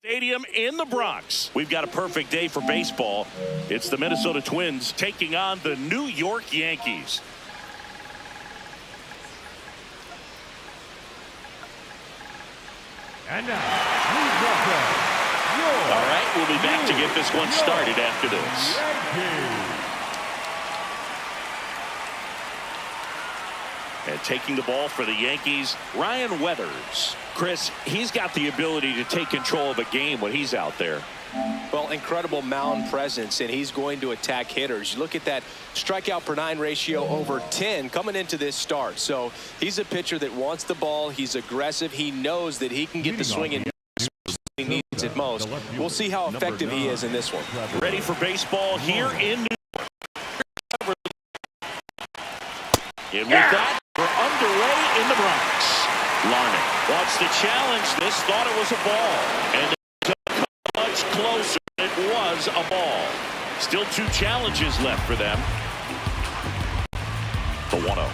Stadium in the Bronx. We've got a perfect day for baseball. It's the Minnesota Twins taking on the New York Yankees. And now, please welcome all right, we'll be back to get this one started after this. Yankees. And taking the ball for the Yankees, Ryan Weathers. Chris, he's got the ability to take control of a game when he's out there. Well, incredible mound presence, and he's going to attack hitters. You look at that strikeout per 9 ratio over 10 coming into this start. So he's a pitcher that wants the ball. He's aggressive. He knows that he can get the swing in he needs it most. We'll see how effective he is in this one. Ready for baseball here in New York. And with that, we're underway in the Bronx. Larnach wants to challenge this, thought it was a ball, and it took much closer. It was a ball. Still 2 challenges left for them. The 1-0.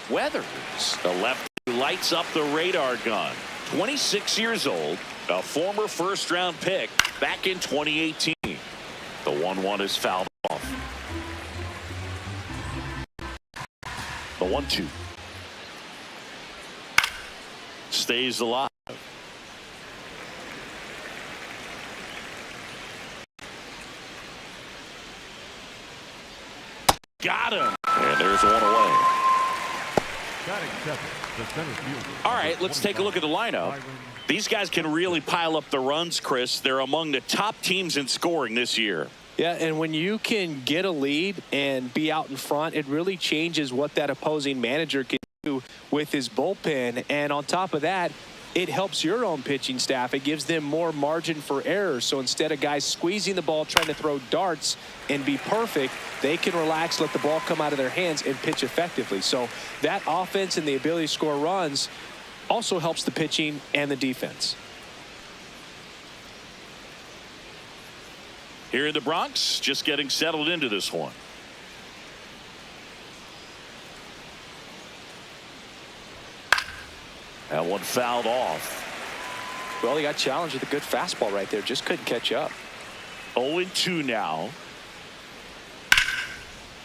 Weathers, the lefty, lights up the radar gun. 26 years old, a former first-round pick back in 2018. The 1-1 is fouled off. The 1-2 stays alive. Got him. And there's one away. All right, let's take a look at the lineup. These guys can really pile up the runs, Chris. They're among the top teams in scoring this year. Yeah, and when you can get a lead and be out in front, it really changes what that opposing manager can do with his bullpen. And on top of that, it helps your own pitching staff. It gives them more margin for error. So instead of guys squeezing the ball, trying to throw darts and be perfect, they can relax, let the ball come out of their hands and pitch effectively. So that offense and the ability to score runs also helps the pitching and the defense. Here in the Bronx, just getting settled into this one. That one fouled off. Well, he got challenged with a good fastball right there. Just couldn't catch up. 0-2 now.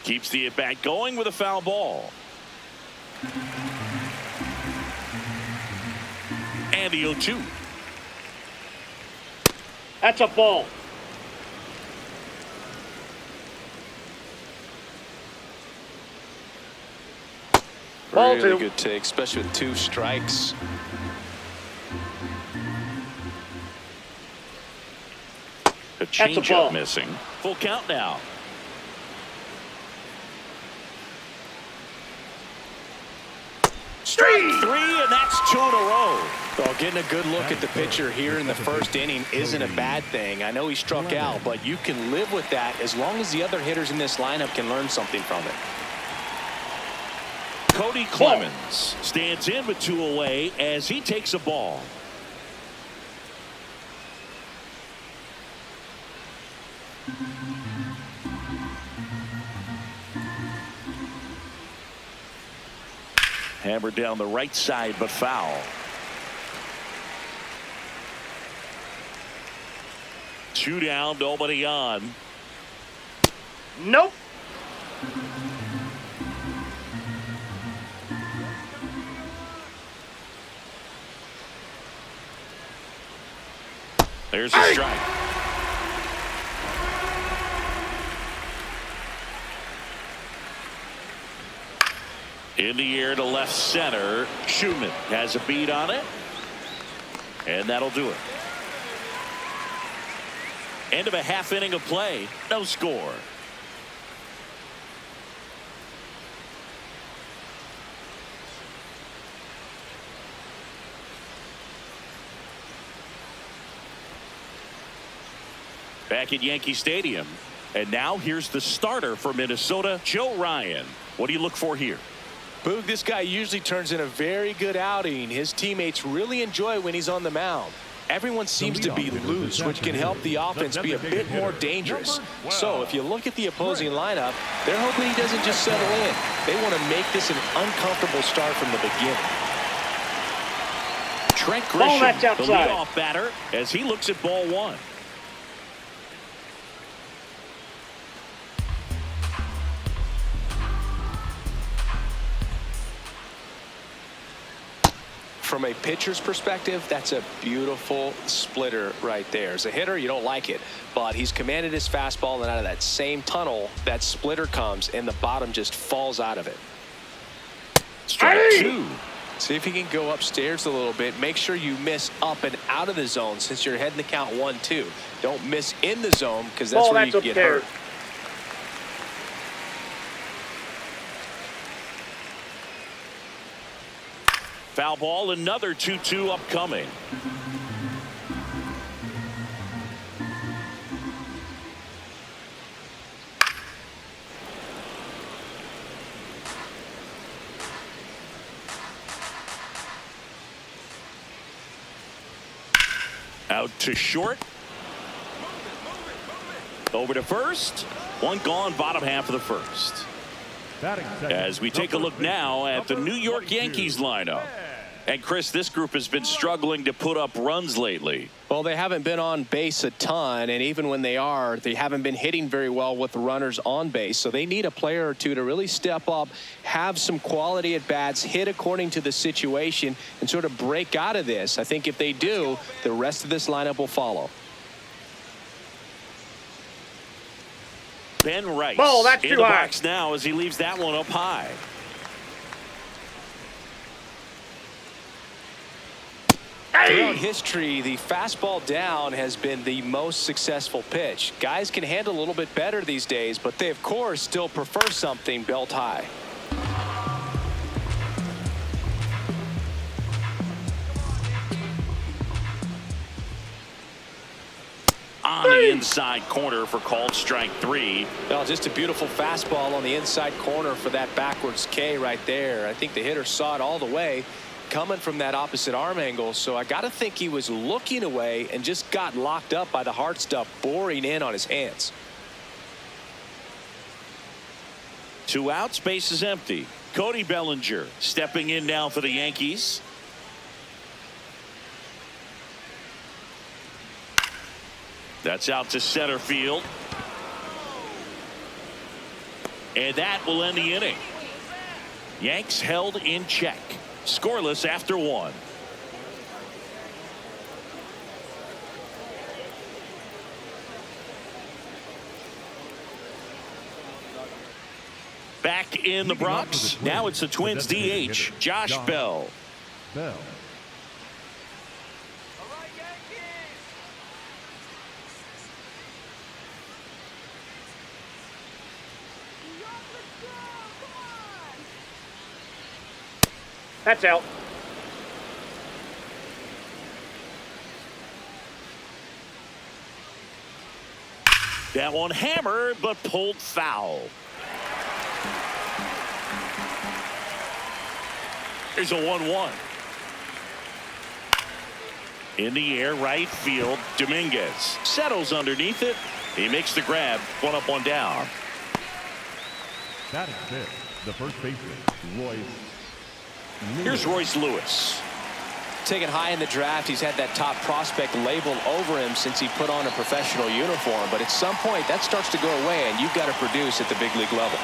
Keeps the at-bat going with a foul ball. And the 0-2. That's a ball. Really good take, especially with 2 strikes. A changeup missing. Full count now. Strike 3, and that's 2 in a row. Well, getting a good look at the pitcher here in the first inning isn't a bad thing. I know he struck out, but you can live with that as long as the other hitters in this lineup can learn something from it. Cody Clemens stands in with 2 away as he takes a ball. Hammered down the right side, but foul. 2 down, nobody on. Nope. There's a strike. In the air to left center. Schumann has a beat on it. And that'll do it. End of a half inning of play. No score. Back at Yankee Stadium. And now here's the starter for Minnesota, Joe Ryan. What do you look for here? Boog, this guy usually turns in a very good outing. His teammates really enjoy when he's on the mound. Everyone seems to be loose, which can help the offense be a bit more dangerous. So if you look at the opposing lineup, they're hoping he doesn't just settle in. They want to make this an uncomfortable start from the beginning. Trent Ball, Grisham, that's the outside. leadoff batter, as he looks at ball one. From a pitcher's perspective, that's a beautiful splitter right there. As a hitter, you don't like it, but he's commanded his fastball, and out of that same tunnel, that splitter comes, and the bottom just falls out of it. Strike two. See if you can go upstairs a little bit. Make sure you miss up and out of the zone since you're heading the count 1-2. Don't miss in the zone because that's Ball, where you that's can up get there. hurt. Foul ball, another 2-2 upcoming. Out to short. Over to first. One gone, bottom half of the first. As we take a look now at the New York Yankees lineup. And Chris, this group has been struggling to put up runs lately. Well, they haven't been on base a ton, and even when they are, they haven't been hitting very well with the runners on base. So they need a player or two to really step up, have some quality at bats, hit according to the situation, and sort of break out of this. I think if they do, the rest of this lineup will follow. Ben Rice Ball, that's in too the high. box now as he leaves that one up high. Throughout history, the fastball down has been the most successful pitch. Guys can handle a little bit better these days, but they, of course, still prefer something belt high. On the inside corner for called strike three. Well, just a beautiful fastball on the inside corner for that backwards K right there. I think the hitter saw it all the way coming from that opposite arm angle. So I got to think he was looking away and just got locked up by the hard stuff boring in on his hands. 2 outs, base is empty. Cody Bellinger stepping in now for the Yankees. That's out to center field. And that will end the inning. Yanks held in check. Scoreless after 1. Back in the Bronx. Now it's the Twins DH, Josh Bell. That's out. That one hammered, but pulled foul. There's a 1-1. In the air, right field. Dominguez settles underneath it. He makes the grab. 1 up, 1 down. That is it. The first baseman, Royce. Here's Royce Lewis. Taken high in the draft, he's had that top prospect label over him since he put on a professional uniform. But at some point, that starts to go away, and you've got to produce at the big league level.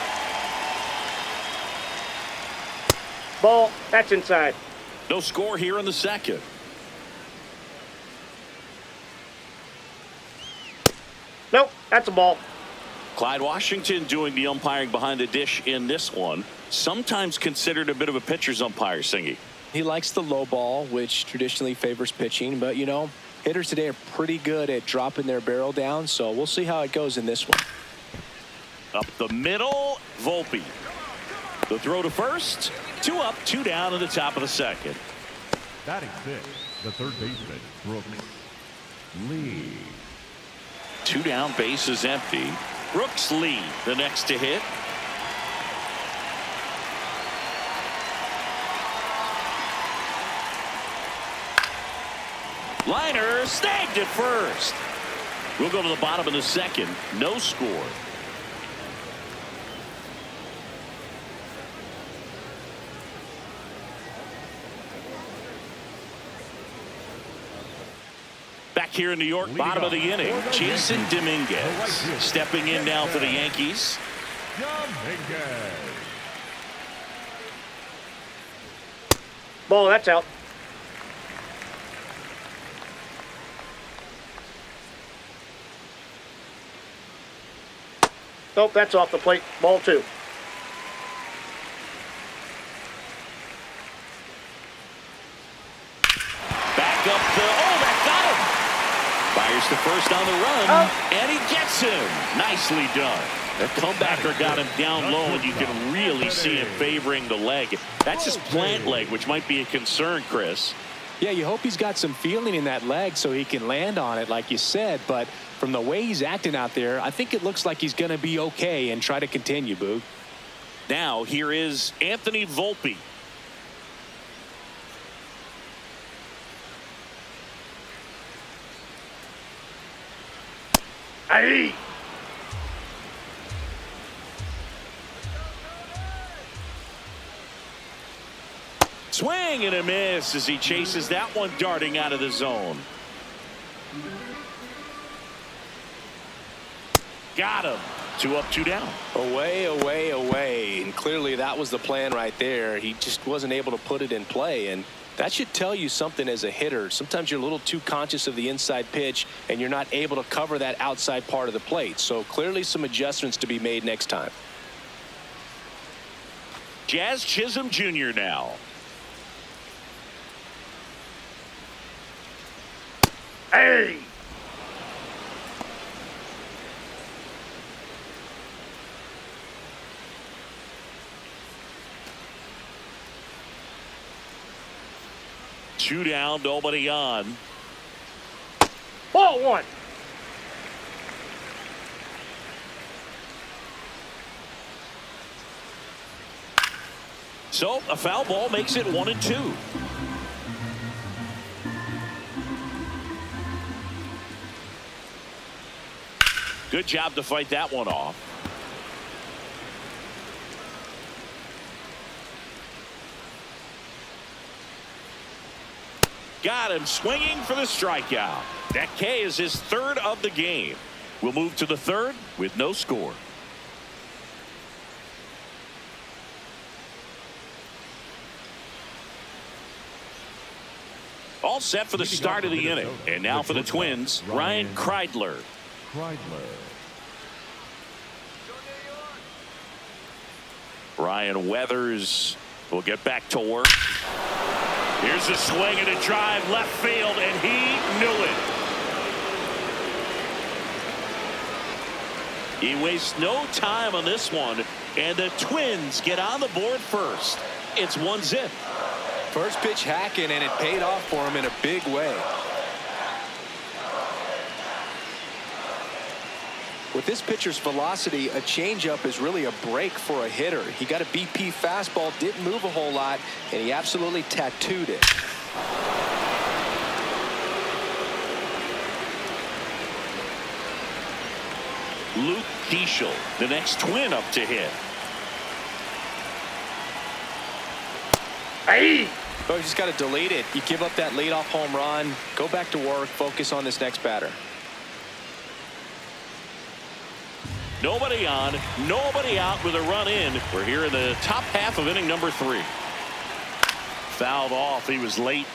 Ball, that's inside. No score here in the second. Nope, that's a ball. Clyde Washington doing the umpiring behind the dish in this one. Sometimes considered a bit of a pitcher's umpire, Singy. He likes the low ball, which traditionally favors pitching. But, you know, hitters today are pretty good at dropping their barrel down. So we'll see how it goes in this one. Up the middle, Volpe. The throw to first. 2 up, 2 down in the top of the second. Batting 6, the third baseman, Brooks Lee. 2 down, base is empty. Brooks Lee, the next to hit. Liner snagged at first. We'll go to the bottom of the second. No score. Back here in New York, bottom of the inning, Jason Dominguez stepping in now for the Yankees. Ball, that's out. Nope, that's off the plate. Ball 2. Back up the, that got him. Fires to first on the run, and he gets him. Nicely done. The comebacker got him down low, and you can really see him favoring the leg. That's his plant leg, which might be a concern, Chris. Yeah, you hope he's got some feeling in that leg so he can land on it, like you said. But from the way he's acting out there, I think it looks like he's going to be okay and try to continue, Boog. Now, here is Anthony Volpe. Aye. Swing and a miss as he chases that one darting out of the zone. Got him. 2 up, 2 down. Away, away, away. And clearly that was the plan right there. He just wasn't able to put it in play. And that should tell you something as a hitter. Sometimes you're a little too conscious of the inside pitch and you're not able to cover that outside part of the plate. So clearly some adjustments to be made next time. Jazz Chisholm Jr. now. Hey. Two down, nobody on. Ball 1. So a foul ball makes it 1-2. Good job to fight that one off. Got him swinging for the strikeout. That K is his 3rd of the game. We'll move to the 3rd with no score. All set for the start of the inning. And now for the Twins, Ryan Kreidler. Ryan Weathers will get back to work. Here's a swing and a drive left field, and he knew it. He wastes no time on this one, and the Twins get on the board first. It's 1-0. First pitch hacking, and it paid off for him in a big way. With this pitcher's velocity, a changeup is really a break for a hitter. He got a BP fastball, didn't move a whole lot, and he absolutely tattooed it. Luke Keeschel, the next Twin up to hit. Hey. Oh, you just got to delete it. You give up that leadoff home run, go back to work, focus on this next batter. Nobody on, nobody out with a run in. We're here in the top half of inning number 3. Fouled off. He was late.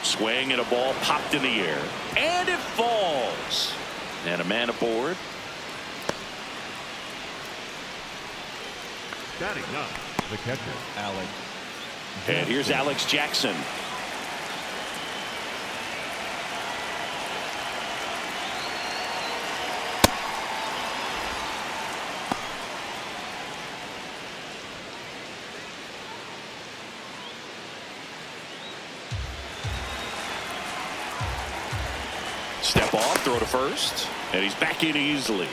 Swing and a ball popped in the air. And it falls. And a man aboard. Batting up, the catcher, Alex. And here's Alex Jackson. Step off, throw to first, and he's back in easily.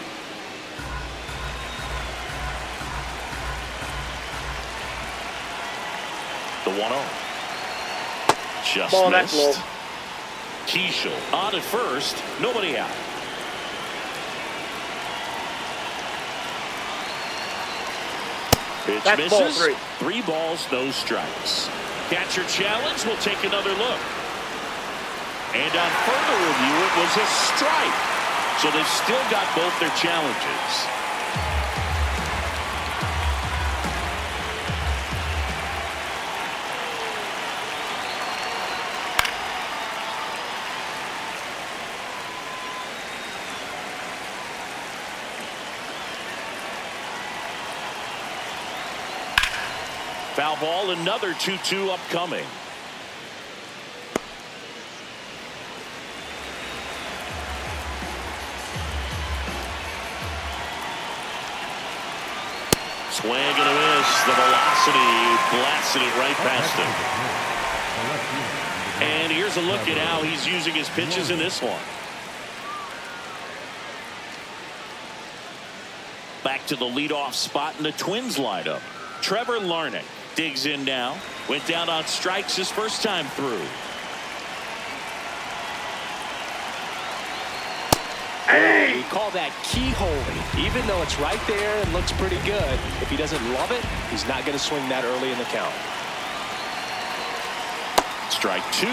The 1-0. Just Ball, that's missed. low. Keeschel on at first, nobody out. Pitch That's ball misses. three. 3 balls, no strikes. Catcher challenge. We'll take another look. And on further review, it was a strike. So they've still got both their challenges. Foul ball, another 2-2 upcoming. Swing and a miss. The velocity blasted it right past him. And here's a look at how he's using his pitches in this one. Back to the leadoff spot in the Twins lineup. Trevor Larnach digs in now. Went down on strikes his first time through. Hey! We call that keyholing. Even though it's right there and looks pretty good, if he doesn't love it, he's not going to swing that early in the count. Strike 2.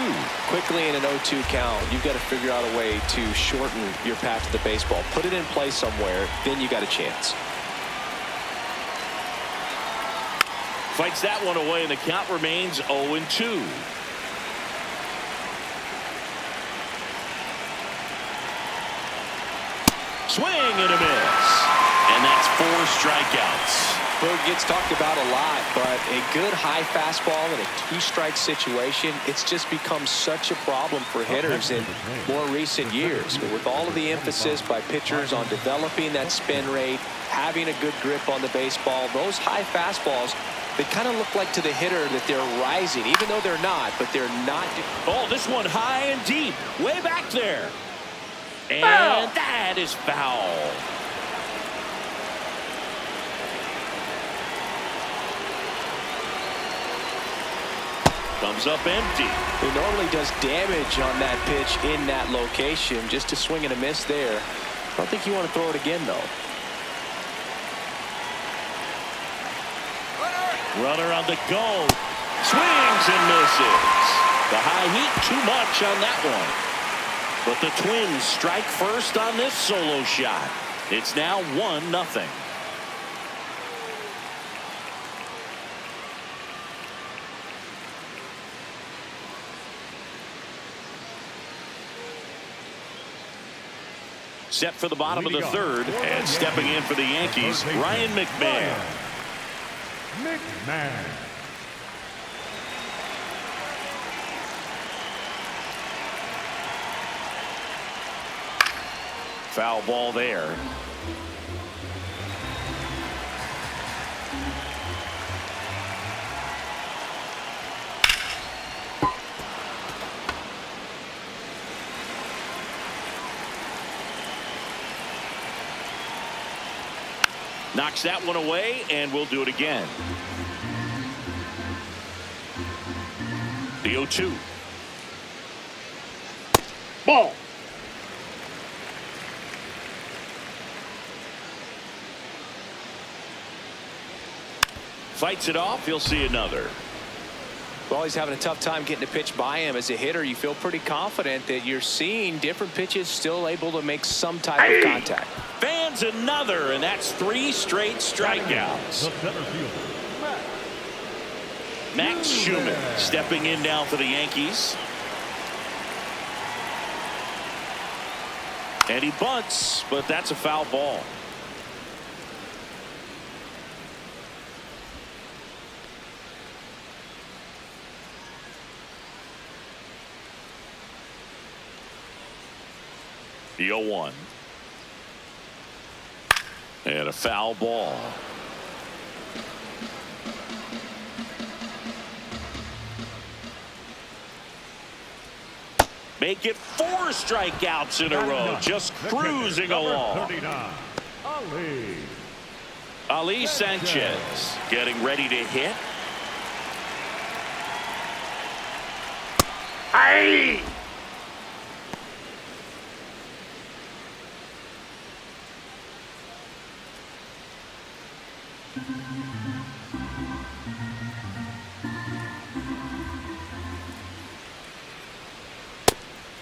Quickly in an 0-2 count, you've got to figure out a way to shorten your path to the baseball. Put it in play somewhere, then you got a chance. Fights that one away, and the count remains 0-2. Swing and a miss. And that's 4 strikeouts. Berg gets talked about a lot, but a good high fastball in a 2-strike situation, it's just become such a problem for hitters in more recent years. But with all of the emphasis by pitchers on developing that spin rate, having a good grip on the baseball, those high fastballs, they kind of look like to the hitter that they're rising, even though they're not, but they're not. Oh, this one high and deep, way back there. And Foul. that is foul. Comes up empty. It normally does damage on that pitch in that location. Just to swing and a miss there. I don't think you want to throw it again, though. Runner on the go. Swings and misses. The high heat, too much on that one. But the Twins strike first on this solo shot. It's now 1-0. Set for the bottom of the third, and stepping in for the Yankees, Ryan McMahon. McMahon. Foul ball there. Knocks that one away, and we'll do it again. The 0-2. Ball. Fights it off. He'll see another. Well, he's having a tough time getting a pitch by him. As a hitter, you feel pretty confident that you're seeing different pitches still able to make some type of contact. Fans another, and that's 3 straight strikeouts. The center fielder, Max Schumann stepping in now for the Yankees. And he bunts, but that's a foul ball. The 0-1. And a foul ball. Make it 4 strikeouts in a row. Just cruising along. 39, Ali Sanchez getting ready to hit. Hey!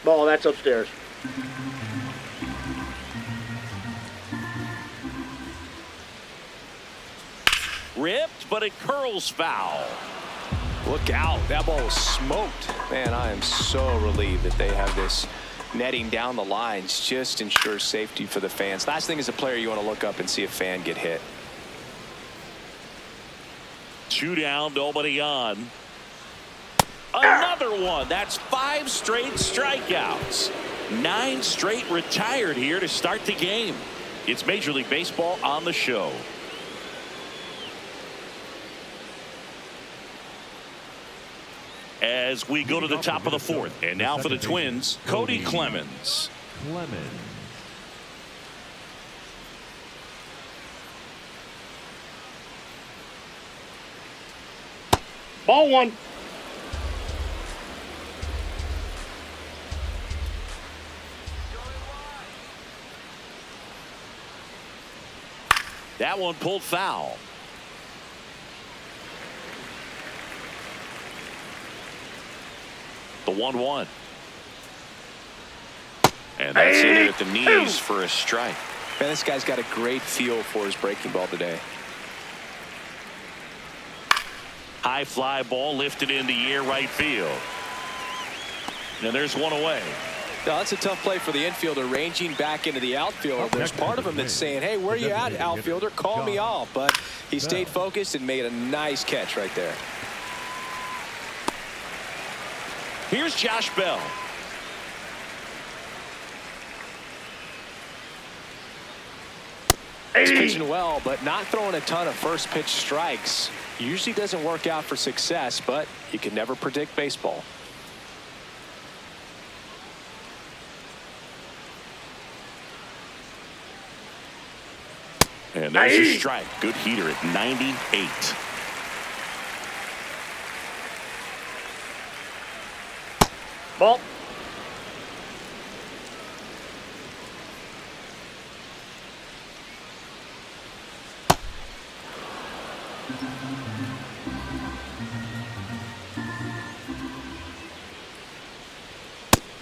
Ball, that's upstairs. Ripped, but it curls foul. Look out. That ball was smoked. Man, I am so relieved that they have this netting down the lines. Just ensures safety for the fans. Last thing as a player, you want to look up and see a fan get hit. 2 down, nobody on. Another one. That's 5 straight strikeouts. 9 straight retired here to start the game. It's Major League Baseball on the show. As we go to the top of the 4th. And now for the Twins, Cody Clemens. Ball 1. That one pulled foul. The 1-1. And that's in it at the knees for a strike. Man, this guy's got a great feel for his breaking ball today. High fly ball lifted in the air, right field. And there's one away. Now, that's a tough play for the infielder, ranging back into the outfield. There's part of him that's saying, hey, where you at, outfielder? Call me off. But he stayed focused and made a nice catch right there. Here's Josh Bell. He's pitching well, but not throwing a ton of first pitch strikes. Usually doesn't work out for success, but you can never predict baseball. And there's a strike. Good heater at 98. Ball.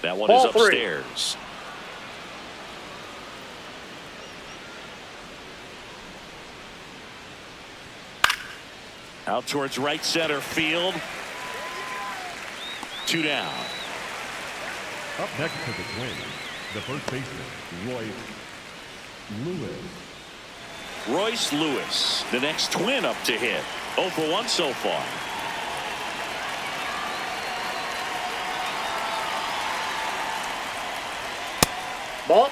That one Ball is upstairs. 3. Out towards right center field. 2 down. Up next to the Twins, the first baseman, Royce Lewis, the next Twin up to hit. 0 for 1 so far. Ball.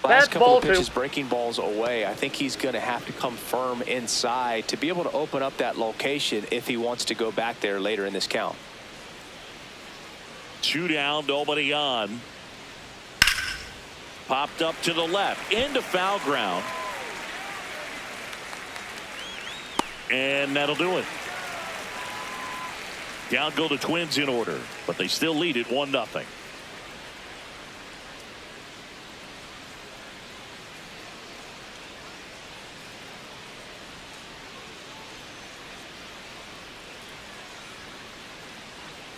Last couple ball of pitches 2. breaking balls away. I think he's going to have to come firm inside to be able to open up that location if he wants to go back there later in this count. 2 down, nobody on. Popped up to the left, into foul ground. And that'll do it. Down go the Twins in order, but they still lead it 1-0.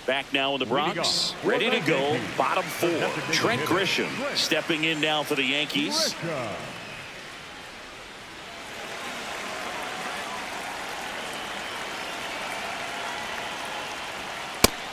Back now in the Bronx, ready to go, bottom 4. Trent Grisham stepping in now for the Yankees.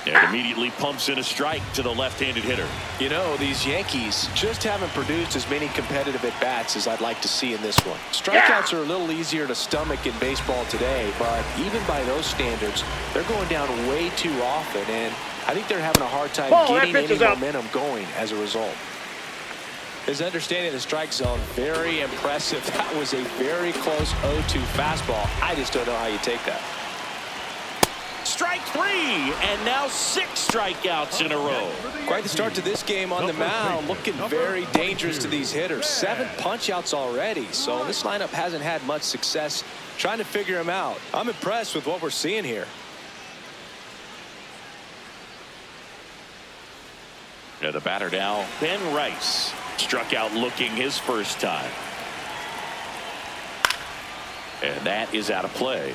And immediately pumps in a strike to the left-handed hitter. You know, these Yankees just haven't produced as many competitive at-bats as I'd like to see in this one. Strikeouts are a little easier to stomach in baseball today, but even by those standards, they're going down way too often, and I think they're having a hard time getting any momentum going as a result. His understanding of the strike zone, very impressive. That was a very close 0-2 fastball. I just don't know how you take that. Strike 3, and now 6 strikeouts in a row. Quite the start to this game on the mound, looking very dangerous to these hitters. 7 punch-outs already, so this lineup hasn't had much success trying to figure him out. I'm impressed with what we're seeing here. And the batter now, Ben Rice. Struck out looking his first time. And that is out of play.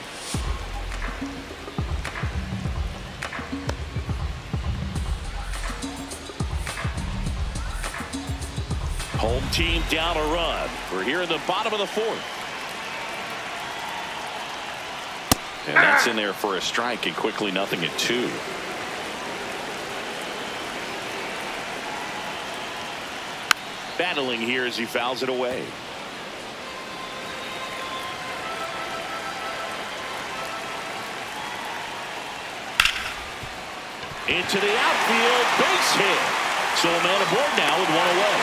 Home team down a run. We're here in the bottom of the fourth. And that's in there for a strike, and quickly 0-2. Battling here as he fouls it away. Into the outfield, base hit. So a man aboard now with one away.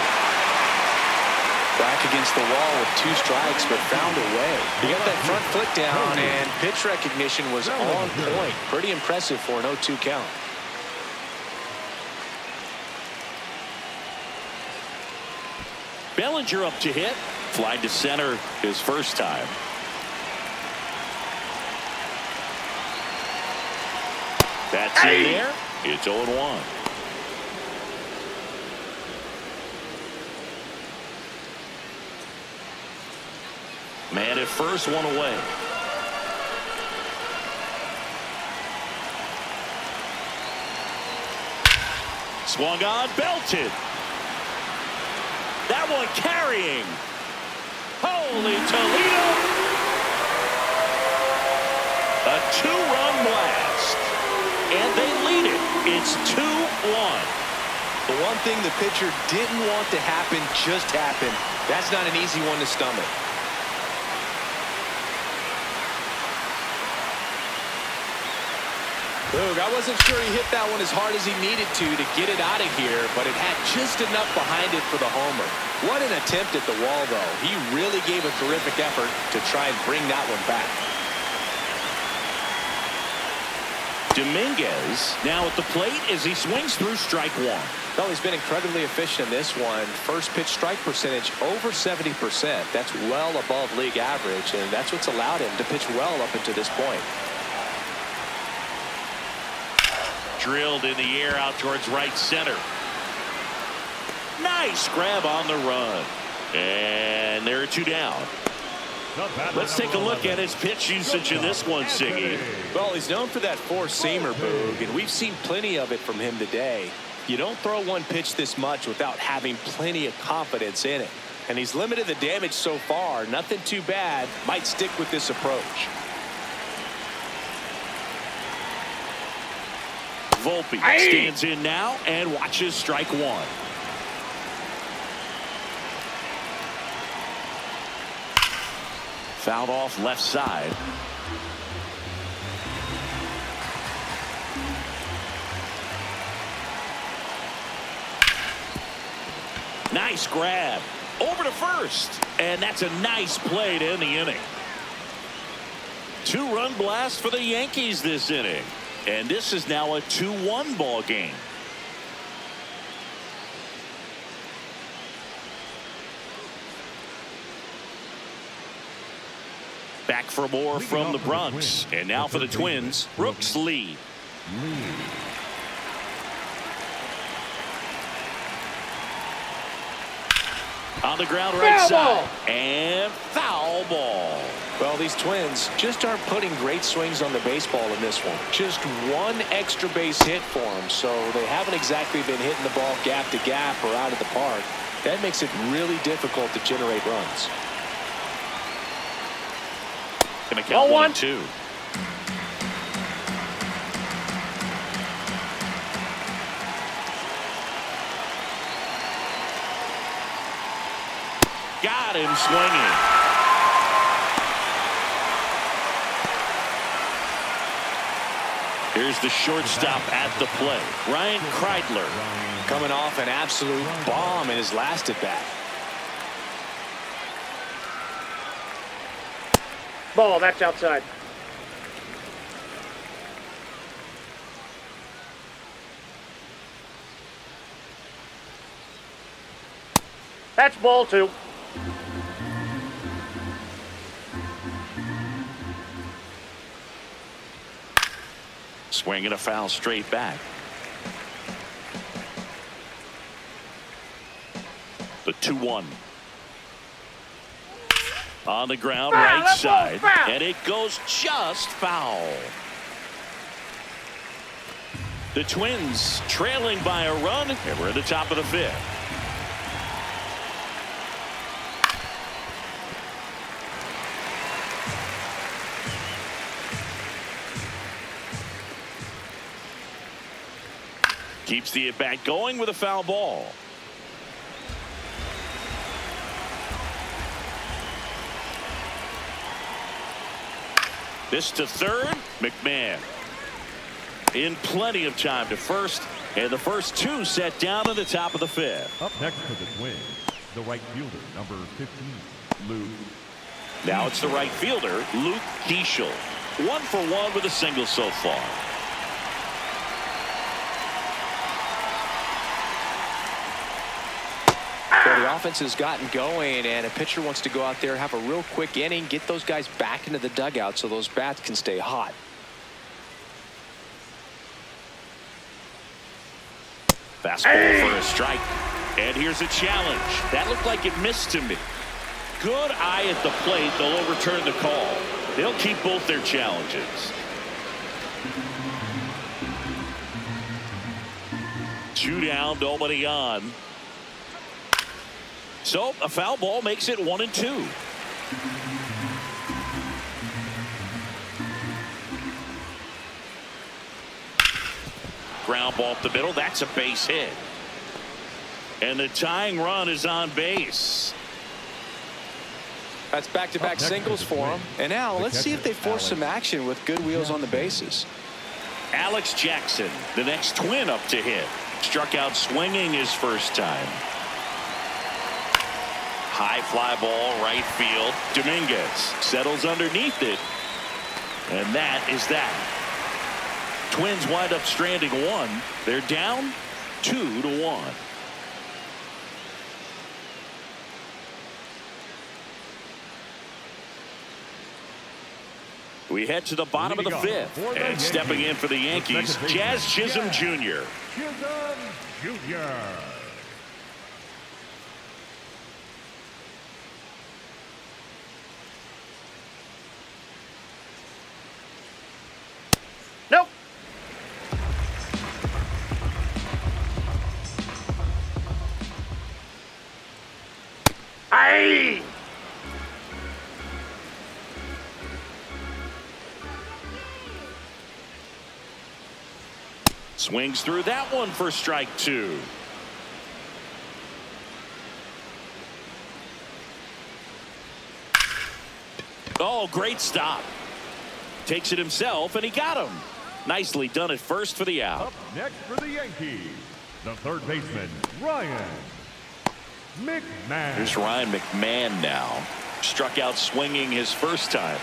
Back against the wall with 2 strikes, but found a way. He got that front foot down, and pitch recognition was on point. Pretty impressive for an 0-2 count. Bellinger up to hit. Fly to center his first time. That's in there. It's 0-1. Man at first, one away. Swung on, belted. That one carrying. Holy Toledo. A 2-run blast. And they lead it. It's 2-1. The one thing the pitcher didn't want to happen just happened. That's not an easy one to stomach. Boog, I wasn't sure he hit that one as hard as he needed to get it out of here, but it had just enough behind it for the homer. What an attempt at the wall, though. He really gave a terrific effort to try and bring that one back. Dominguez now at the plate as he swings through strike one. Well, he's been incredibly efficient in this one. First pitch strike percentage over 70%. That's well above league average, and that's what's allowed him to pitch well up until this point. Drilled in the air out towards right center. Nice grab on the run. And there are 2 down. Let's take a look at his pitch usage in this one, Siggy. Well, he's known for that 4-seamer, Boog, and we've seen plenty of it from him today. You don't throw one pitch this much without having plenty of confidence in it. And he's limited the damage so far. Nothing too bad. Might stick with this approach. Volpe stands in now and watches strike one. Fouled off left side. Nice grab. Over to first. And that's a nice play to end the inning. 2-run blast for the Yankees this inning. And this is now a 2-1 ball game. Back for more from the Bronx. And now for the Twins, Brooks Lee. On the ground right side. And foul ball. Well, these Twins just aren't putting great swings on the baseball in this one. Just one extra base hit for them, so they haven't exactly been hitting the ball gap to gap or out of the park. That makes it really difficult to generate runs. Gonna count 1-2. Got him swinging. Here's the shortstop at the plate, Ryan Kreidler. Coming off an absolute bomb in his last at bat. Ball, that's outside. That's ball 2. Swinging a foul straight back. The 2-1. On the ground, Foul, right that side, ball's foul. and it goes just foul. The Twins trailing by a run, and we're at the top of the 5th. Keeps the at-bat going with a foul ball. This to third, McMahon. In plenty of time to first, and the first 2 set down at the top of the 5th. Up next for the Twins, the right fielder, number 15, Luke. Now it's the right fielder, Luke Keeschel. 1 for 1 with a single so far. Well, the offense has gotten going, and a pitcher wants to go out there, have a real quick inning, get those guys back into the dugout so those bats can stay hot. Fastball for a strike. And here's a challenge. That looked like it missed to me. Good eye at the plate. They'll overturn the call. They'll keep both their challenges. 2 down, nobody on. So a foul ball makes it 1-2. Ground ball up the middle. That's a base hit. And the tying run is on base. That's back-to-back singles for him. And now let's see if they force some action with good wheels on the bases. Alex Jackson, the next Twin up to hit. Struck out swinging his first time. High fly ball, right field. Dominguez settles underneath it. And that is that. Twins wind up stranding 1. They're down 2-1. We head to the bottom of the 5th. And stepping in for the Yankees, Jazz Chisholm Jr. Chisholm Jr. Nope. Aye. Swings through that one for strike 2. Oh, great stop. Takes it himself, and he got him. Nicely done at first for the out. Up next for the Yankees, the third baseman, Ryan McMahon. Here's Ryan McMahon now. Struck out swinging his first time.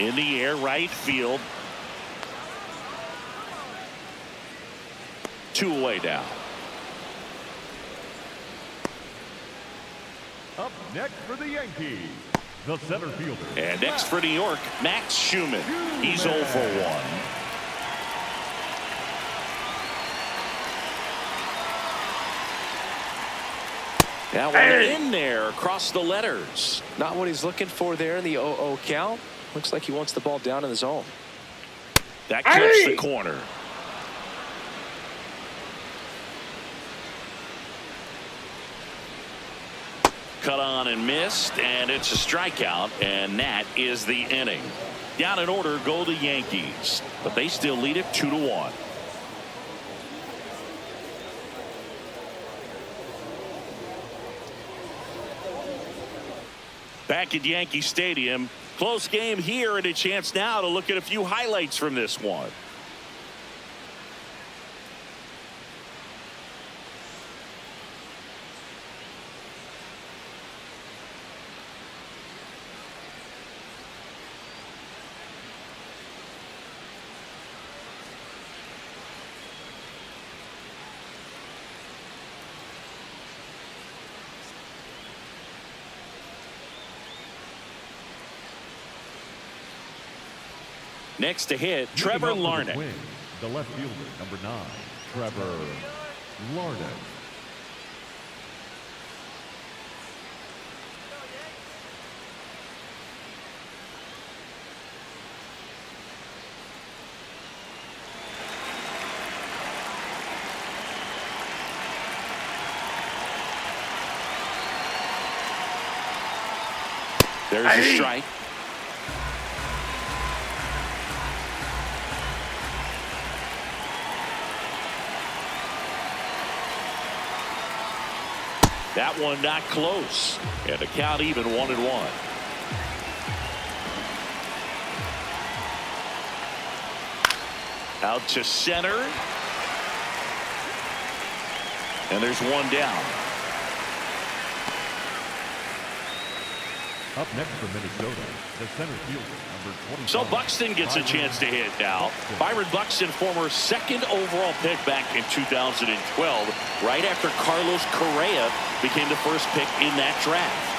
In the air, right field. 2 away now. Up next for the Yankees, the center fielder. And next for New York, Max Schumann. He's 0 for 1. That one in there across the letters. Not what he's looking for there in the 0-0 count. Looks like he wants the ball down in the zone. That clips the corner. Cut on and missed, and it's a strikeout, and that is the inning. Down in order go the Yankees, but they still lead it 2-1. Back at Yankee Stadium, close game here, and a chance now to look at a few highlights from this one. Next to hit, Trevor Leading off for the Larnach. Twins, the left fielder, number 9, Trevor Larnach. There's a strike. That one not close. And the count even 1-1. Out to center. And there's one down. Up next for Minnesota, the center fielder, number 25. So Buxton gets a chance to hit now. Byron Buxton, former second overall pick back in 2012, right after Carlos Correa became the first pick in that draft.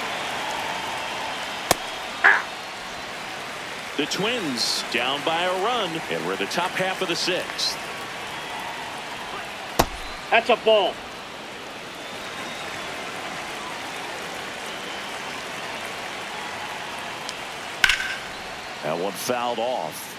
The Twins down by a run, and we're in the top half of the 6th. That's a ball. That one fouled off.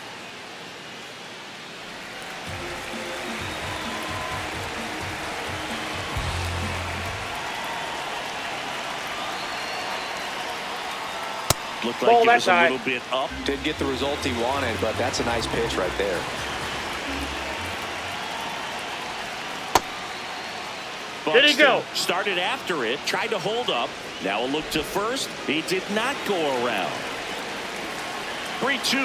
Looked like Ball it that was a side. little bit up. Didn't get the result he wanted, but that's a nice pitch right there. Did he go? Buxton started after it, tried to hold up. Now a look to first. He did not go around. 3-2.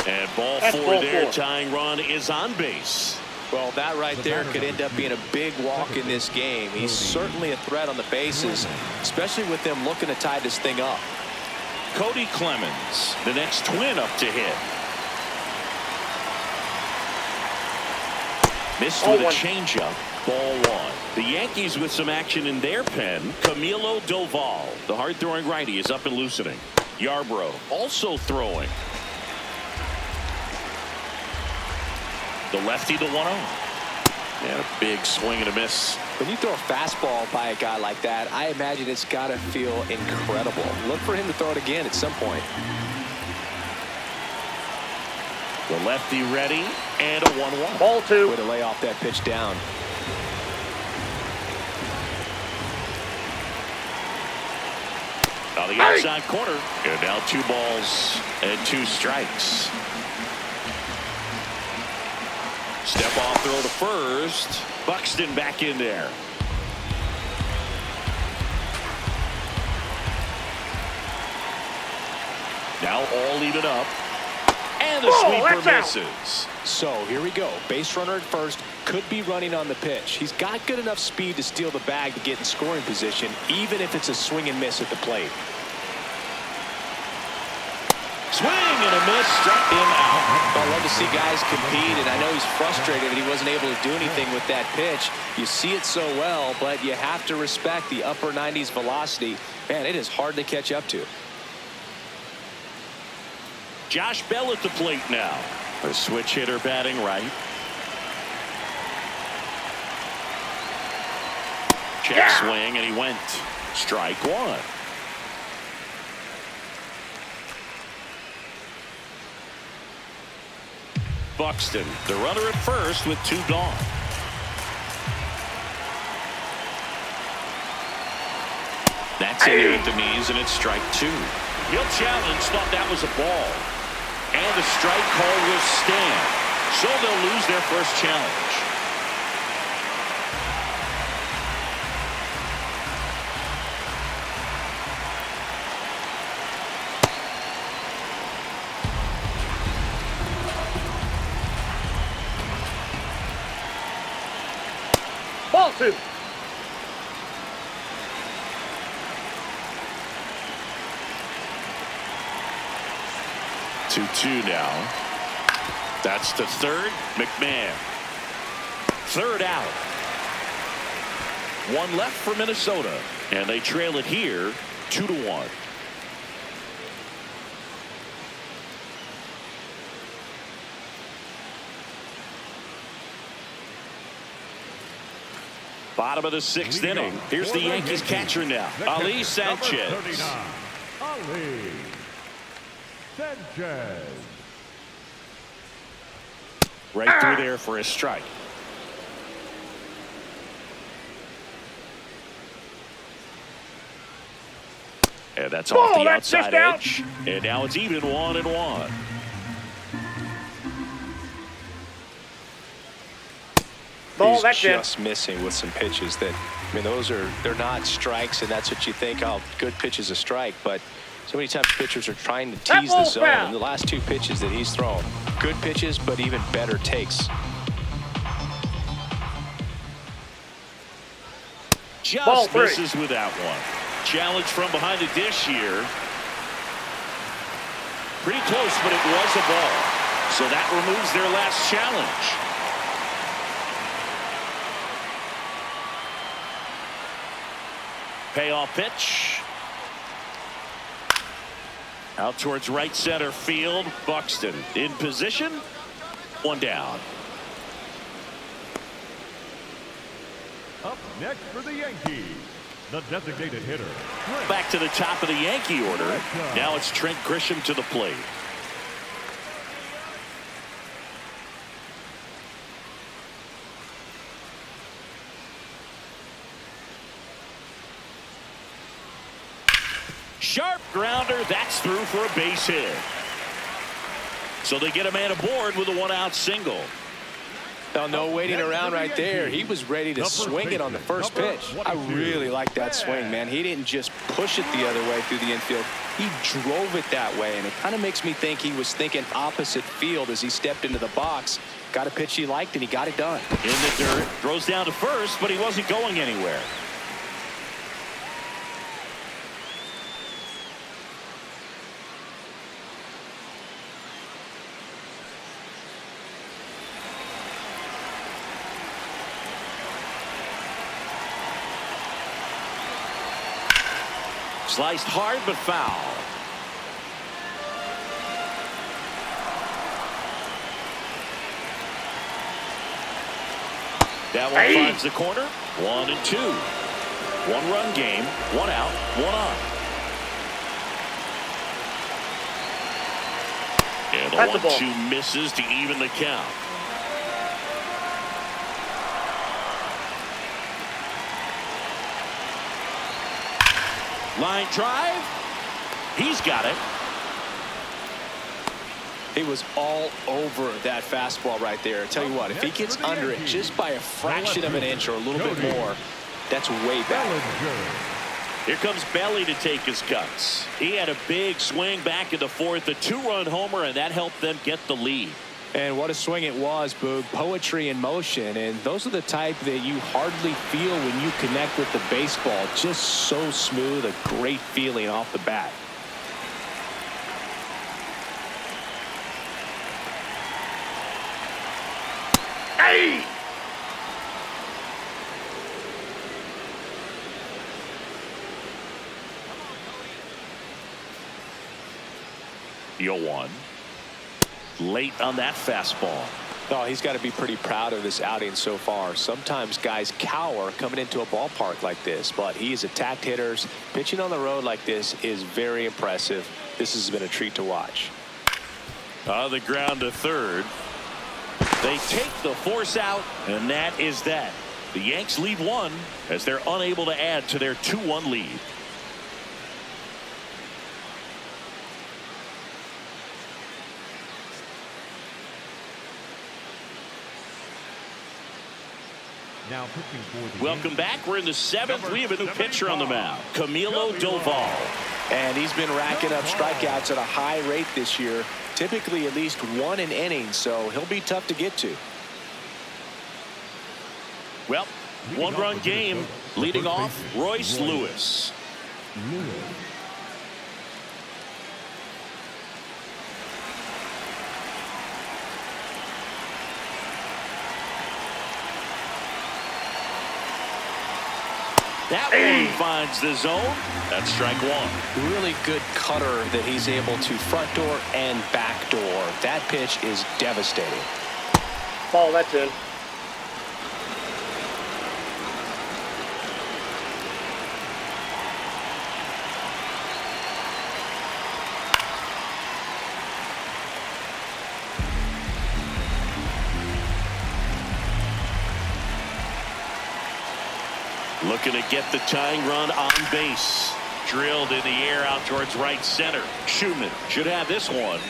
And ball That's 4 ball there. 4. Tying run is on base. Well, that right there could end up being a big walk in this game. He's certainly a threat on the bases, especially with them looking to tie this thing up. Cody Clemens, the next Twin up to hit. Missed with a 0-1. changeup. Ball 1. The Yankees with some action in their pen. Camilo Doval, the hard-throwing righty, is up and loosening. Yarbrough also throwing. The lefty, the 1-0. And a big swing and a miss. When you throw a fastball by a guy like that, I imagine it's got to feel incredible. Look for him to throw it again at some point. The lefty ready, and a 1-1. Ball 2. Way to lay off that pitch down. On the outside corner, and now 2 balls and 2 strikes. Step off throw to first. Buxton back in there. Now all even up. And the sweeper that's out. misses. So here we go. Base runner at first, could be running on the pitch. He's got good enough speed to steal the bag to get in scoring position, even if it's a swing and miss at the plate. Swing and a miss, struck him out. I love to see guys compete, and I know he's frustrated that he wasn't able to do anything with that pitch. You see it so well, but you have to respect the upper 90s velocity. Man, it is hard to catch up to. Josh Bell at the plate now. A switch hitter batting right. Check swing, and he went. Strike 1. Buxton, the runner at first with 2 gone. That's in there at the knees, and it's strike 2. He'll challenge, thought that was a ball. And the strike call will stand. So they'll lose their first challenge. Ball 2. Two now. That's the third. McMahon. Third out. 1 left for Minnesota. And they trail it here 2-1. Bottom of the sixth inning. Here's the Yankees catcher now, Ali Sanchez. Ali Sanchez. Right through there for a strike. And that's off the outside edge. And now it's even 1-1. He's just missing with some pitches that, I mean, they're not strikes, and that's what you think, oh, good pitch is a strike, but so many times pitchers are trying to tease the zone, and the last two pitches that he's thrown, good pitches, but even better takes. Just misses with that one. Challenge from behind the dish here. Pretty close, but it was a ball. So that removes their last challenge. Payoff pitch. Out towards right center field. Buxton in position. One down. Up next for the Yankees, the designated hitter. Back to the top of the Yankee order. Now it's Trent Grisham to the plate. Sharp grounder. That's through for a base hit. So they get a man aboard with a one-out single. Now, no waiting around right there. He was ready to swing it on the first pitch. I really like that swing, man. He didn't just push it the other way through the infield. He drove it that way, and it kind of makes me think he was thinking opposite field as he stepped into the box. Got a pitch he liked, and he got it done. In the dirt, throws down to first, but he wasn't going anywhere. Sliced hard, but foul. That one finds the corner. 1-2. One-run game. One out. One on. And the 1-2 misses to even the count. Line drive. He's got it. He was all over that fastball right there. I tell you what, if he gets under it just by a fraction of an inch or a little bit more, that's way back. Here comes Belly to take his cuts. He had a big swing back in the fourth, a two-run homer, and that helped them get the lead. And what a swing it was, Boog. Poetry in motion. And those are the type that you hardly feel when you connect with the baseball. Just so smooth, a great feeling off the bat. Hey! Deal one. Late on that fastball. Oh, he's got to be pretty proud of this outing so far. Sometimes guys cower coming into a ballpark like this, but he's attacked hitters. Pitching on the road like this is very impressive. This has been a treat to watch. On the ground to third. They take the force out, and that is that. The Yanks lead one as they're unable to add to their 2-1 lead. Now pitching for the Welcome back. We're in the seventh. We have a new pitcher on the mound, Camilo Doval. And he's been racking up strikeouts at a high rate this year, typically at least one an inning, so he'll be tough to get to. Well, one-run game. Leading off, Royce Lewis. That one finds the zone. That's strike one. Really good cutter that he's able to front door and back door. That pitch is devastating. Ball, that's in. Looking to get the tying run on base. Drilled in the air out towards right center. Schumann should have this one.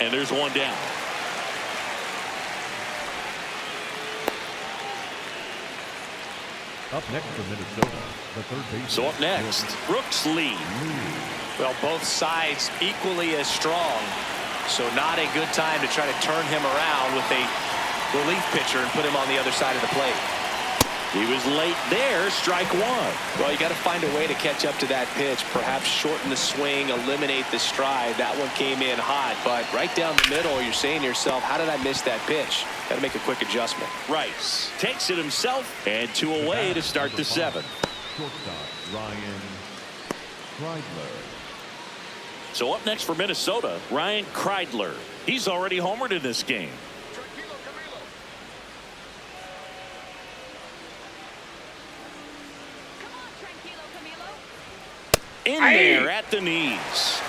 And there's one down. Up next for Minnesota, the third baseman. So up next, Brooks Lee. Well, both sides equally as strong. So not a good time to try to turn him around with a relief pitcher and put him on the other side of the plate. He was late there, strike one. Well, you got to find a way to catch up to that pitch. Perhaps shorten the swing, eliminate the stride. That one came in hot, but right down the middle, you're saying to yourself, how did I miss that pitch? Got to make a quick adjustment. Rice takes it himself, and 2 away to start the 7th. Shortstop, Ryan Kreidler. So up next for Minnesota, Ryan Kreidler. He's already homered in this game. In there at the knees.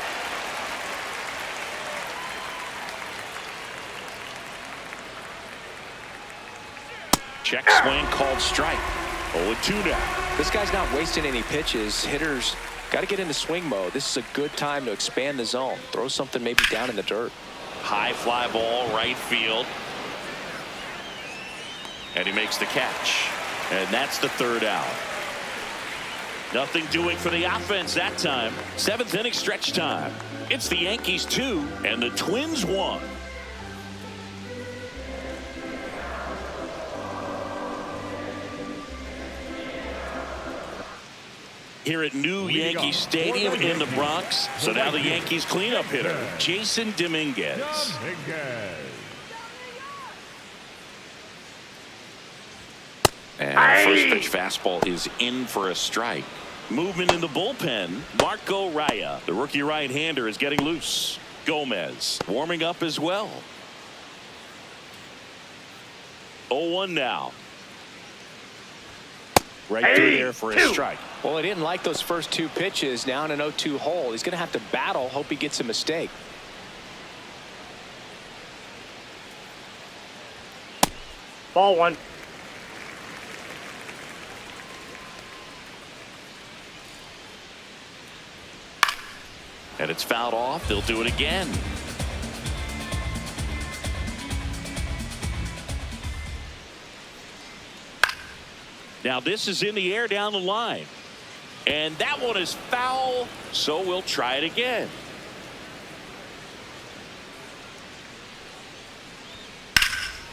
Check swing called strike. 0-2 now. This guy's not wasting any pitches. Hitters got to get into swing mode. This is a good time to expand the zone. Throw something maybe down in the dirt. High fly ball, right field. And he makes the catch. And that's the 3rd out. Nothing doing for the offense that time. 7th inning stretch time. It's the Yankees 2 and the Twins 1. Here at New Yankee Stadium in the Bronx. So now the Yankees cleanup hitter, Jason Dominguez. And first pitch fastball is in for a strike. Movement in the bullpen. Marco Raya, the rookie right-hander, is getting loose. Gomez warming up as well. 0-1 now. Right through there for a strike. Well, he didn't like those first 2 pitches. Now in an 0-2 hole. He's going to have to battle. Hope he gets a mistake. Ball 1. And it's fouled off. They'll do it again. Now this is in the air down the line. And that one is foul. So we'll try it again.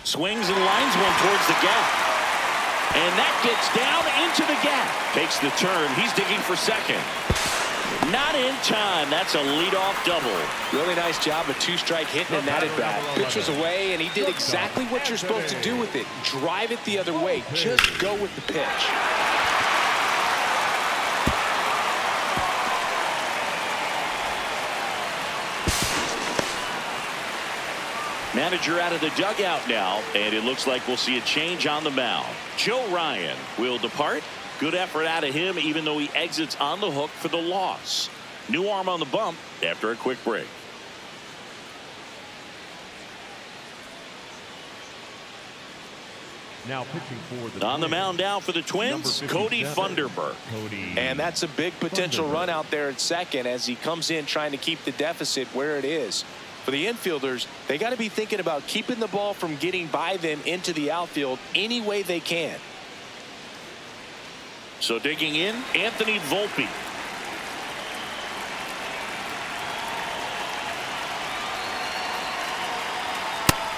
Swings and lines one towards the gap. And that gets down into the gap. Takes the turn. He's digging for second. Not in time. That's a leadoff double. Really nice job of 2-strike hitting in that at bat. Pitch was away, and he did exactly what you're supposed to do with it. Drive it the other way. Just go with the pitch. Manager out of the dugout now, and it looks like we'll see a change on the mound. Joe Ryan will depart. Good effort out of him, even though he exits on the hook for the loss. New arm on the bump after a quick break. Now pitching for the on the mound now for the Twins, Cody Funderburk. And that's a big potential run out there at second as he comes in trying to keep the deficit where it is. For the infielders, they got to be thinking about keeping the ball from getting by them into the outfield any way they can. So digging in, Anthony Volpe.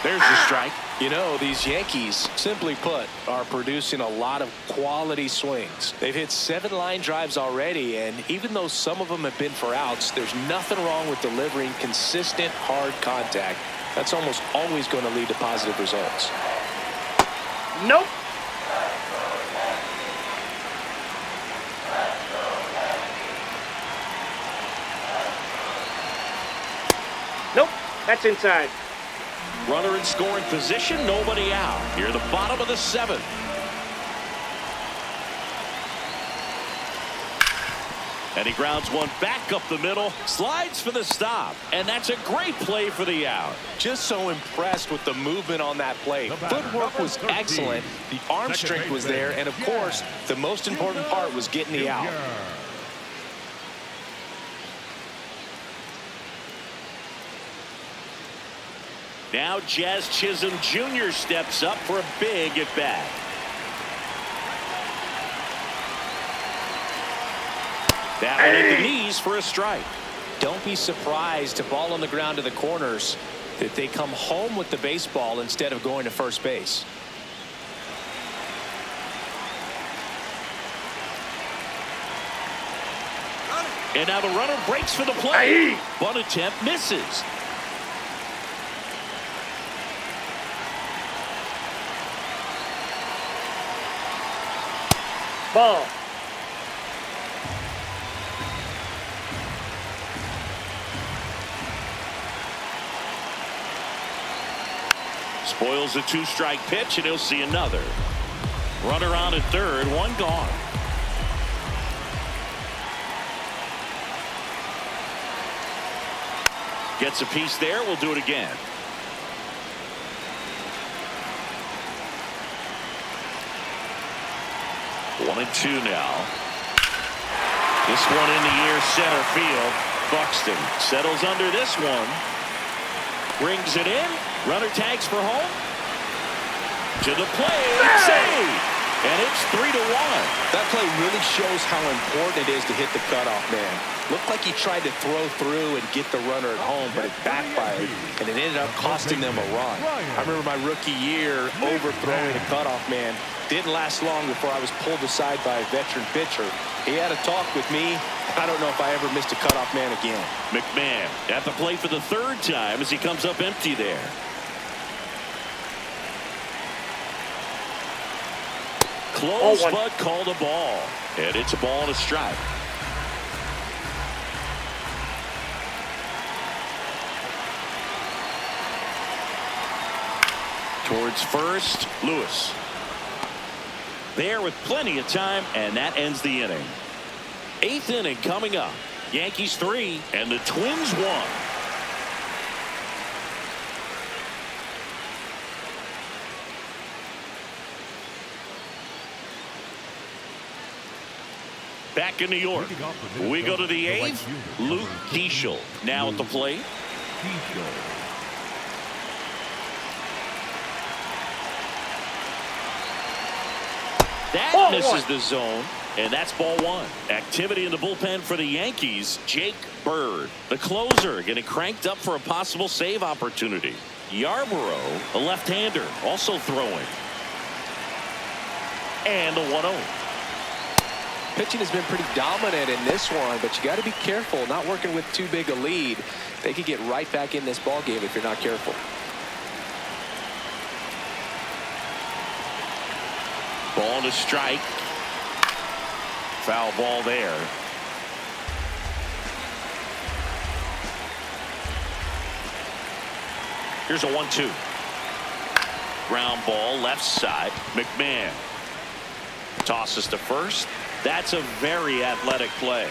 There's the strike. You know, these Yankees, simply put, are producing a lot of quality swings. They've hit 7 line drives already, and even though some of them have been for outs, there's nothing wrong with delivering consistent, hard contact. That's almost always going to lead to positive results. Nope. Nope. That's inside. Runner in scoring position, nobody out. Here at the bottom of the 7th. And he grounds one back up the middle, slides for the stop. And that's a great play for the out. Just so impressed with the movement on that play. Footwork was excellent. The arm strength was there. And, of course, the most important part was getting the out. Now Jazz Chisholm Jr. steps up for a big at-bat. That one at the knees for a strike. Don't be surprised to ball on the ground to the corners that they come home with the baseball instead of going to first base. And now the runner breaks for the play. Bunt attempt misses. Ball. Spoils a two-strike pitch, and he'll see another. Runner on at third, one gone. Gets a piece there. We'll do it again. One and two now. This one in the air, center field. Buxton settles under this one. Brings it in. Runner tags for home. To the plate. Save. And it's 3-1. That play really shows how important it is to hit the cutoff man. Looked like he tried to throw through and get the runner at home, but it backfired, and it ended up costing them a run. I remember my rookie year overthrowing a cutoff man. Didn't last long before I was pulled aside by a veteran pitcher. He had a talk with me. I don't know if I ever missed a cutoff man again. McMahon at the plate for the third time as he comes up empty there. Close, but called a ball. And it's a ball and a strike. Towards first, Lewis. There with plenty of time, and that ends the inning. Eighth inning coming up. Yankees 3 and the Twins 1. Back in New York, we go to the eighth. Luke Keeschel now at the plate. That misses the zone, and that's ball one. Activity in the bullpen for the Yankees. Jake Bird, the closer, getting cranked up for a possible save opportunity. Yarborough, a left-hander, also throwing. And a 1-0. Pitching has been pretty dominant in this one, but you got to be careful not working with too big a lead. They could get right back in this ball game if you're not careful. Ball to strike. Foul ball there. Here's a 1-2. Ground ball left side. McMahon tosses to first. That's a very athletic play.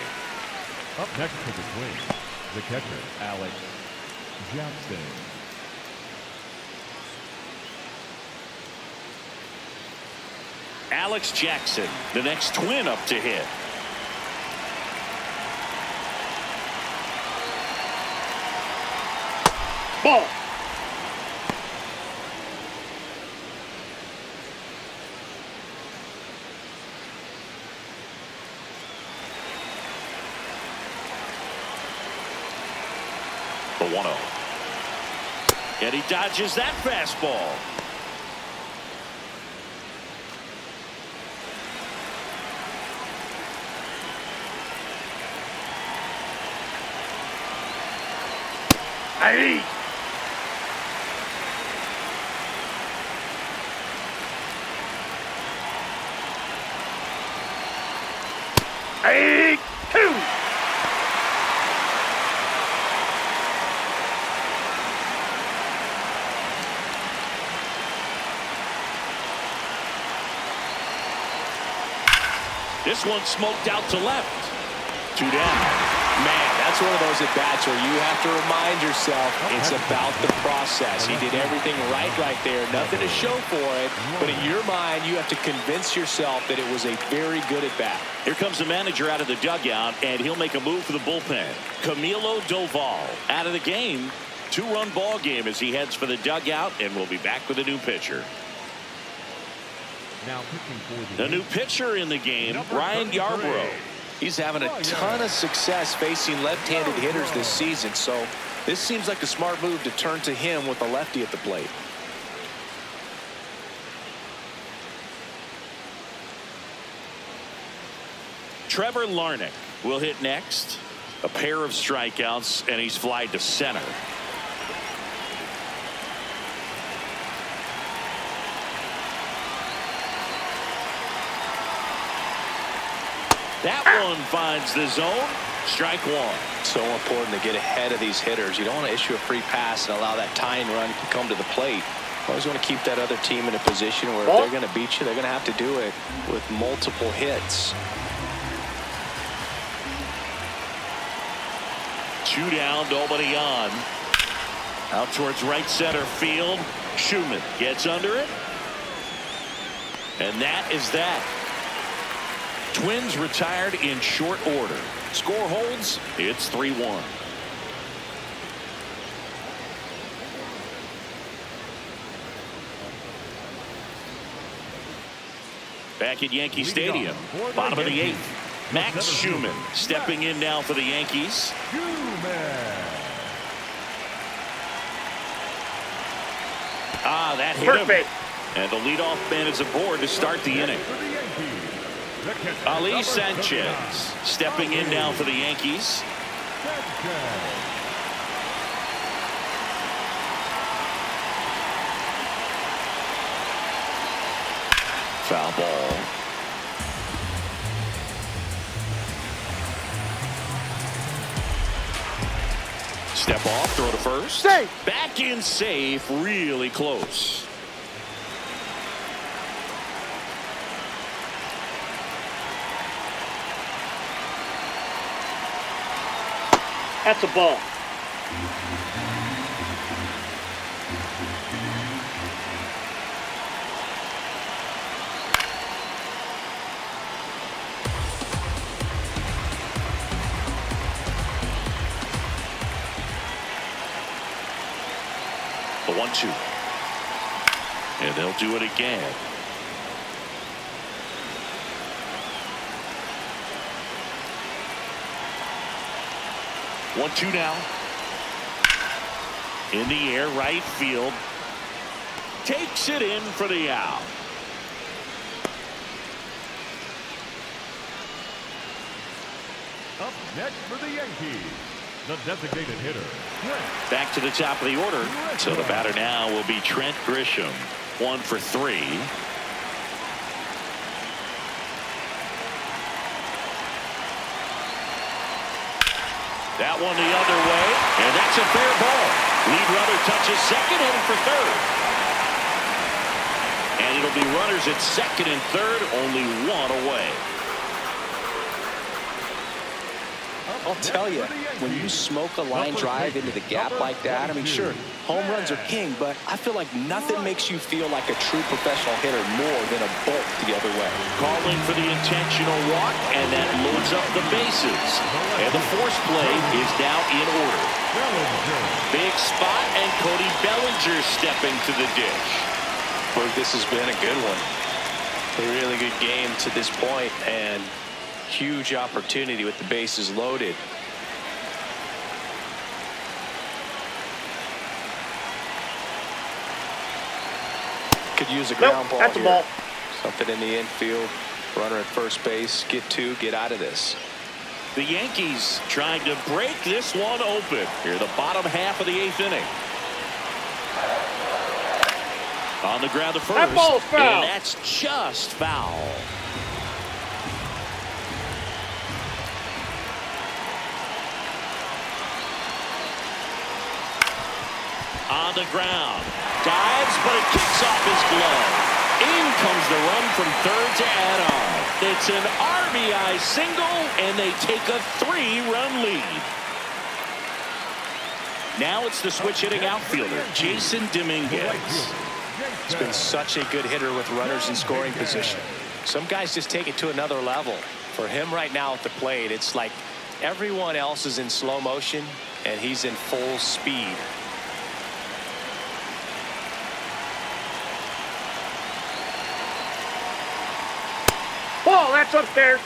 Up next for the Twins, the catcher, Alex Jackson. Alex Jackson, the next Twin up to hit. Ball. The 1-0. And he dodges that fastball. Hey. Hey. Two. This one smoked out to left. 2 down. Man, that's one of those at-bats where you have to remind yourself it's about the process. He did everything right there. Nothing to show for it. But in your mind, you have to convince yourself that it was a very good at-bat. Here comes the manager out of the dugout, and he'll make a move for the bullpen. Camilo Doval out of the game. 2-run ball game as he heads for the dugout, and we'll be back with a new pitcher. Now pitching for The new pitcher in the game, Ryan Yarbrough. He's having a ton of success facing left-handed hitters this season, so this seems like a smart move to turn to him with a lefty at the plate. Trevor Larnach will hit next. A pair of strikeouts, and he's flied to center. That one finds the zone. Strike 1. So important to get ahead of these hitters. You don't want to issue a free pass and allow that tying run to come to the plate. You always want to keep that other team in a position where if they're going to beat you, they're going to have to do it with multiple hits. 2 down, nobody on. Out towards right center field. Schumann gets under it. And that is that. Twins retired in short order. Score holds. It's 3-1. Back at Yankee Stadium. Bottom of the 8th. Max Schumann stepping in now for the Yankees. That hit him. And the leadoff man is aboard to start the inning. Ali Sanchez stepping in now for the Yankees. Foul ball. Step off, throw to first. Safe. Back in safe, really close. That's a ball. The 1-2. And they'll do it again. One, 2 now. In the air, right field. Takes it in for the out. Up next for the Yankees, the designated hitter. Back to the top of the order. So the batter now will be Trent Grisham. 1 for 3. That one the other way, and that's a fair ball. Lead runner touches second, heading for third. And it'll be runners at second and third, only 1 away. I'll tell you, when you smoke a line drive into the gap like that, I mean, sure, home runs are king, but I feel like nothing makes you feel like a true professional hitter more than a bolt the other way. Calling for the intentional walk, and that loads up the bases. And the force play is now in order. Big spot, and Cody Bellinger stepping to the dish. Berg, this has been a good one. A really good game to this point, and huge opportunity with the bases loaded. Could use a ground ball. That's a here. ball. Something in the infield. Runner at first base. Get 2. Get out of this. The Yankees trying to break this one open. Here, the bottom half of the 8th inning. On the ground to first. That ball's foul. And that's just foul. On the ground. Dives, but it kicks off his glove. In comes the run from third to add on. It's an art RBI single, and they take a 3-run lead. Now it's the switch hitting outfielder, Jason Dominguez. He's been such a good hitter with runners in scoring position. Some guys just take it to another level. For him right now at the plate, it's like everyone else is in slow motion, and he's in full speed. Ball, that's upstairs.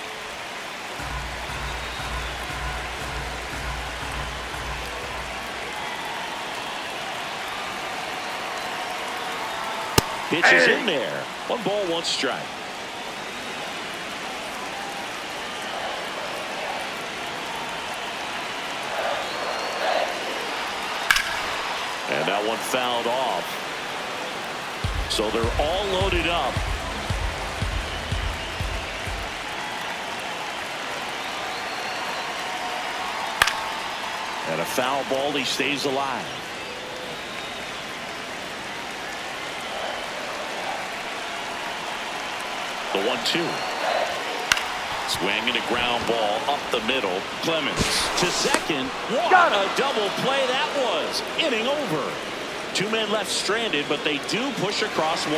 Pitch is in there. 1 ball, 1 strike. And that one fouled off. So they're all loaded up. And a foul ball, he stays alive. The 1-2. Swing and a ground ball up the middle. Clemens to second. What a double play that was. Inning over. 2 men left stranded, but they do push across 1.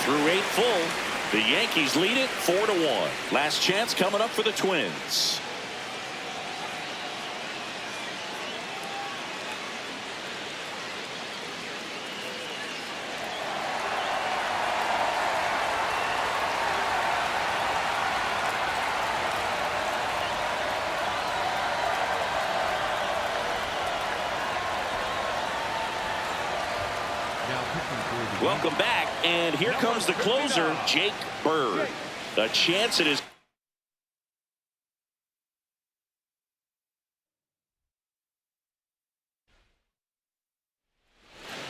Through 8 full, the Yankees lead it 4-1. Last chance coming up for the Twins. Welcome back, and here comes the closer, Jake Bird. A chance at his.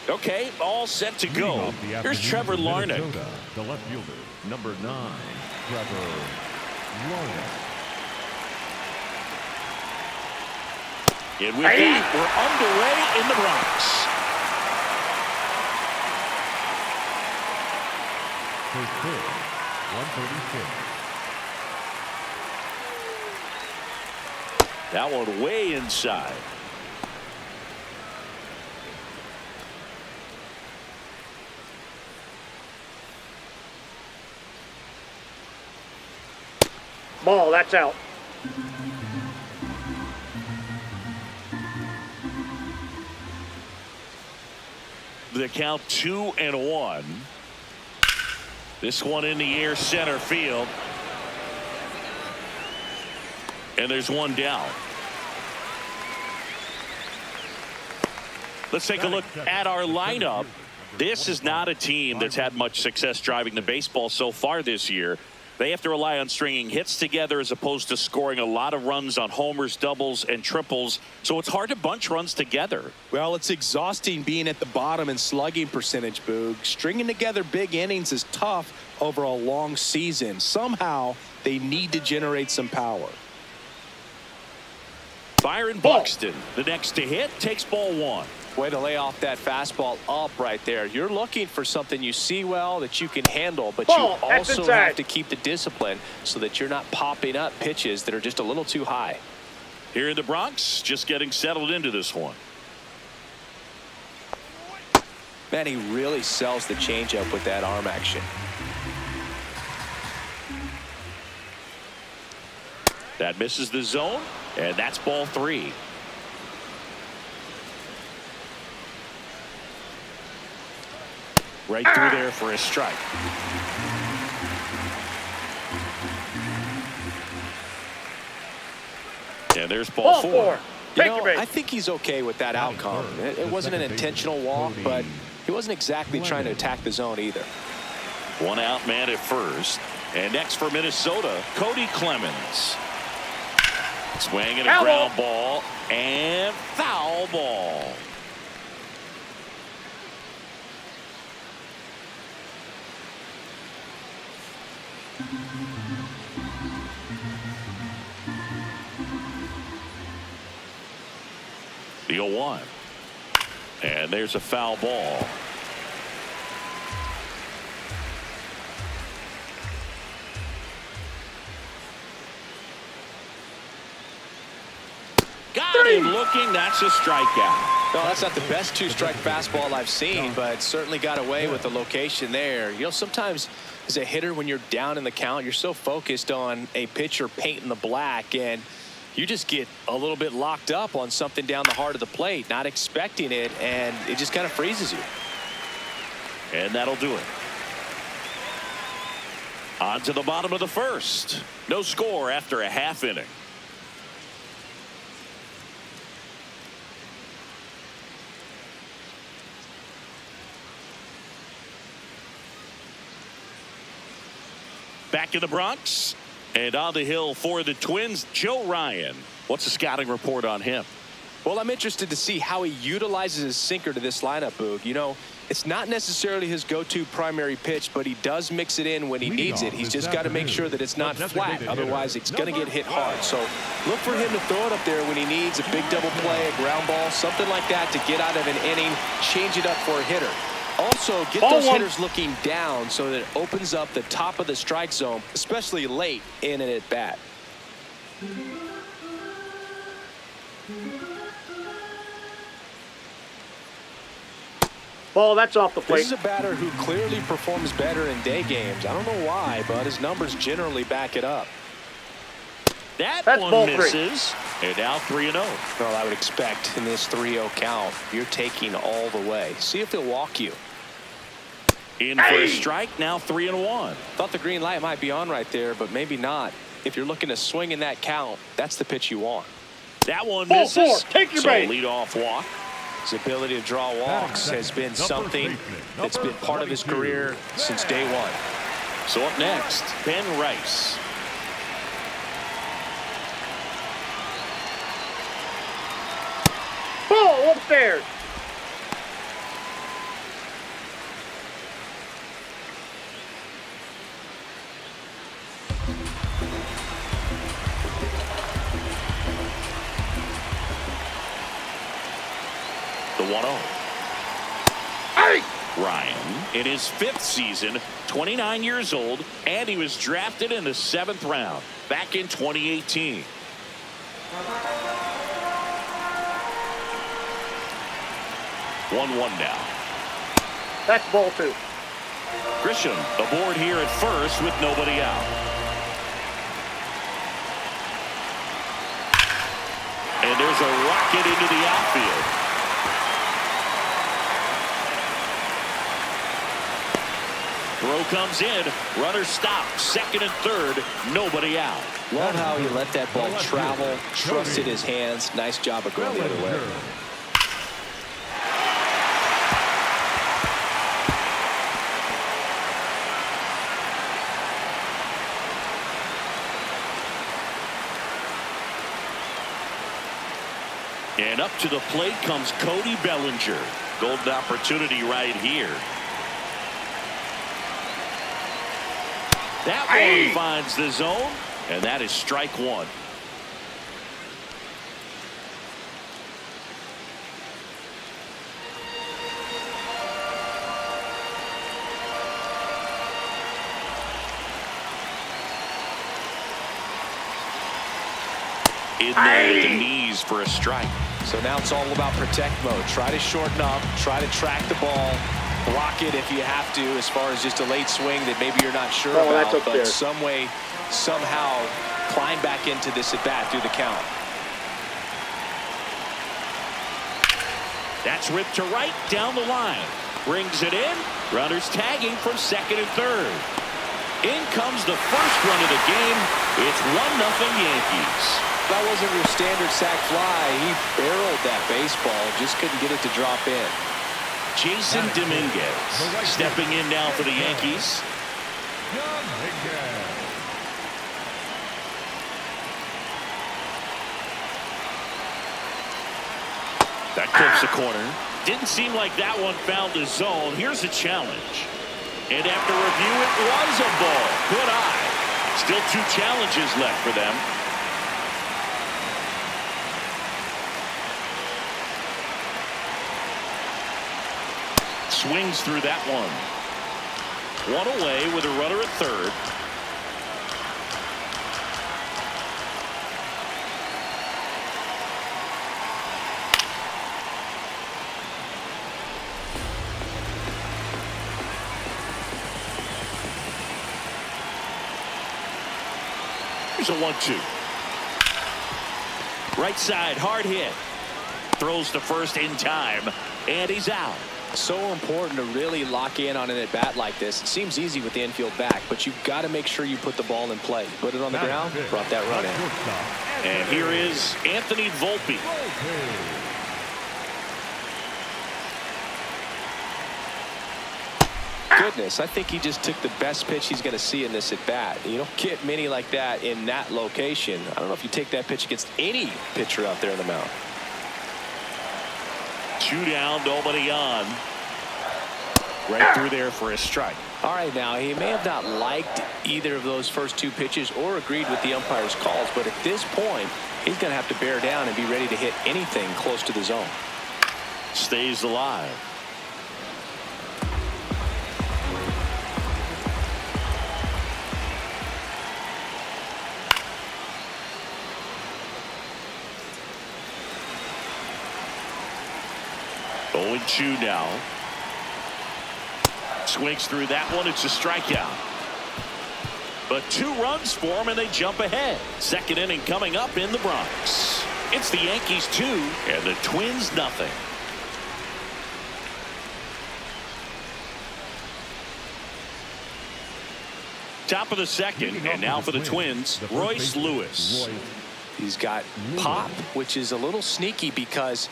Okay, all set to go. Here's Trevor Larnach. Minnesota, the left fielder, number 9, Trevor Larnach. And with that, we're underway in the Bronx. First pitch, 136. That one way inside. Ball, that's out. The count 2-1. This one in the air, center field. And there's one down. Let's take a look at our lineup. This is not a team that's had much success driving the baseball so far this year. They have to rely on stringing hits together as opposed to scoring a lot of runs on homers, doubles, and triples. So it's hard to bunch runs together. Well, it's exhausting being at the bottom in slugging percentage, Boog. Stringing together big innings is tough over a long season. Somehow, they need to generate some power. Byron Buxton, the next to hit, takes ball 1. Way to lay off that fastball up right there. You're looking for something you see well that you can handle, but Ball, you that's also inside. have to keep the discipline so that you're not popping up pitches that are just a little too high. Here in the Bronx, just getting settled into this one. Man, he really sells the changeup with that arm action. That misses the zone, and that's ball 3. Right through there for a strike. And there's ball 4. You know, I think he's okay with that outcome. It wasn't an intentional walk, but he wasn't exactly trying to attack the zone either. 1 out man at first. And next for Minnesota, Cody Clemens. Swing and a ground ball and foul ball. The 0-1. And there's a foul ball. and looking. That's a strikeout. No, that's not the best two-strike fastball I've seen, but certainly got away with the location there. You know, sometimes as a hitter, when you're down in the count, you're so focused on a pitcher painting the black, and you just get a little bit locked up on something down the heart of the plate, not expecting it, and it just kind of freezes you. And that'll do it. On to the bottom of the first. No score after a half inning. Back in the Bronx and on the hill for the Twins, Joe Ryan. What's the scouting report on him? Well, I'm interested to see how he utilizes his sinker to this lineup, Boog. You know, it's not necessarily his go-to primary pitch, but he does mix it in when he needs it. He's just got to make sure that it's not flat. Otherwise, it's going to get hit hard. So look for him to throw it up there when he needs a big double play, a ground ball, something like that to get out of an inning, change it up for a hitter. Also, get those hitters looking down so that it opens up the top of the strike zone, especially late in an at-bat. Ball, that's off the plate. This is a batter who clearly performs better in day games. I don't know why, but his numbers generally back it up. That's ball one misses. And now 3-0. Well, I would expect in this 3-0 count, you're taking all the way. See if he'll walk you. In for a strike, now 3-1. Thought the green light might be on right there, but maybe not. If you're looking to swing in that count, that's the pitch you want. That one Ball misses. 4, take your so bait. lead off walk. His ability to draw walks has been something that's been part of his career since day one. So up next, Ben Rice. Ball upstairs. The 1-0. Hey! Ryan, in his 5th season, 29 years old, and he was drafted in the 7th round back in 2018. One now. That's ball 2. Grisham aboard here at first with nobody out. And there's a rocket into the outfield. Throw comes in. Runner stopped. Second and third. Nobody out. Love how he let that ball travel, trusted his hands. Nice job of going the other way. And up to the plate comes Cody Bellinger. Golden opportunity right here. That one finds the zone, and that is strike one. In there at the knees for a strike. So now it's all about protect mode. Try to shorten up, try to track the ball, block it if you have to, as far as just a late swing that maybe you're not sure about, but some way, somehow climb back into this at bat through the count. That's ripped to right down the line. Brings it in. Runners tagging from second and third. In comes the first run of the game. It's 1-0 Yankees. That wasn't your standard sac fly. He barreled that baseball, just couldn't get it to drop in. Jason Dominguez stepping in now for the Yankees. That clips the corner. Didn't seem like that one found the zone. Here's a challenge. And after review, it was a ball. Good eye. Still 2 challenges left for them. Swings through that one. One away with a runner at third. Here's a 1-2. Right side, hard hit. Throws to first in time, and he's out. So important to really lock in on an at-bat like this. It seems easy with the infield back, but you've got to make sure you put the ball in play. Put it on the ground, brought that run in. And here is Anthony Volpe. Goodness, I think he just took the best pitch he's going to see in this at-bat. You don't get many like that in that location. I don't know if you take that pitch against any pitcher out there in the mound. 2 down, nobody on. Right through there for a strike. All right, now, he may have not liked either of those first 2 pitches or agreed with the umpire's calls, but at this point, he's going to have to bear down and be ready to hit anything close to the zone. Stays alive. Oh, 0-2 now. Swings through that one. It's a strikeout. But 2 runs for him, and they jump ahead. Second inning coming up in the Bronx. It's the Yankees 2 and the Twins nothing. Top of the second, and now for the Twins, Royce Lewis. He's got pop, which is a little sneaky because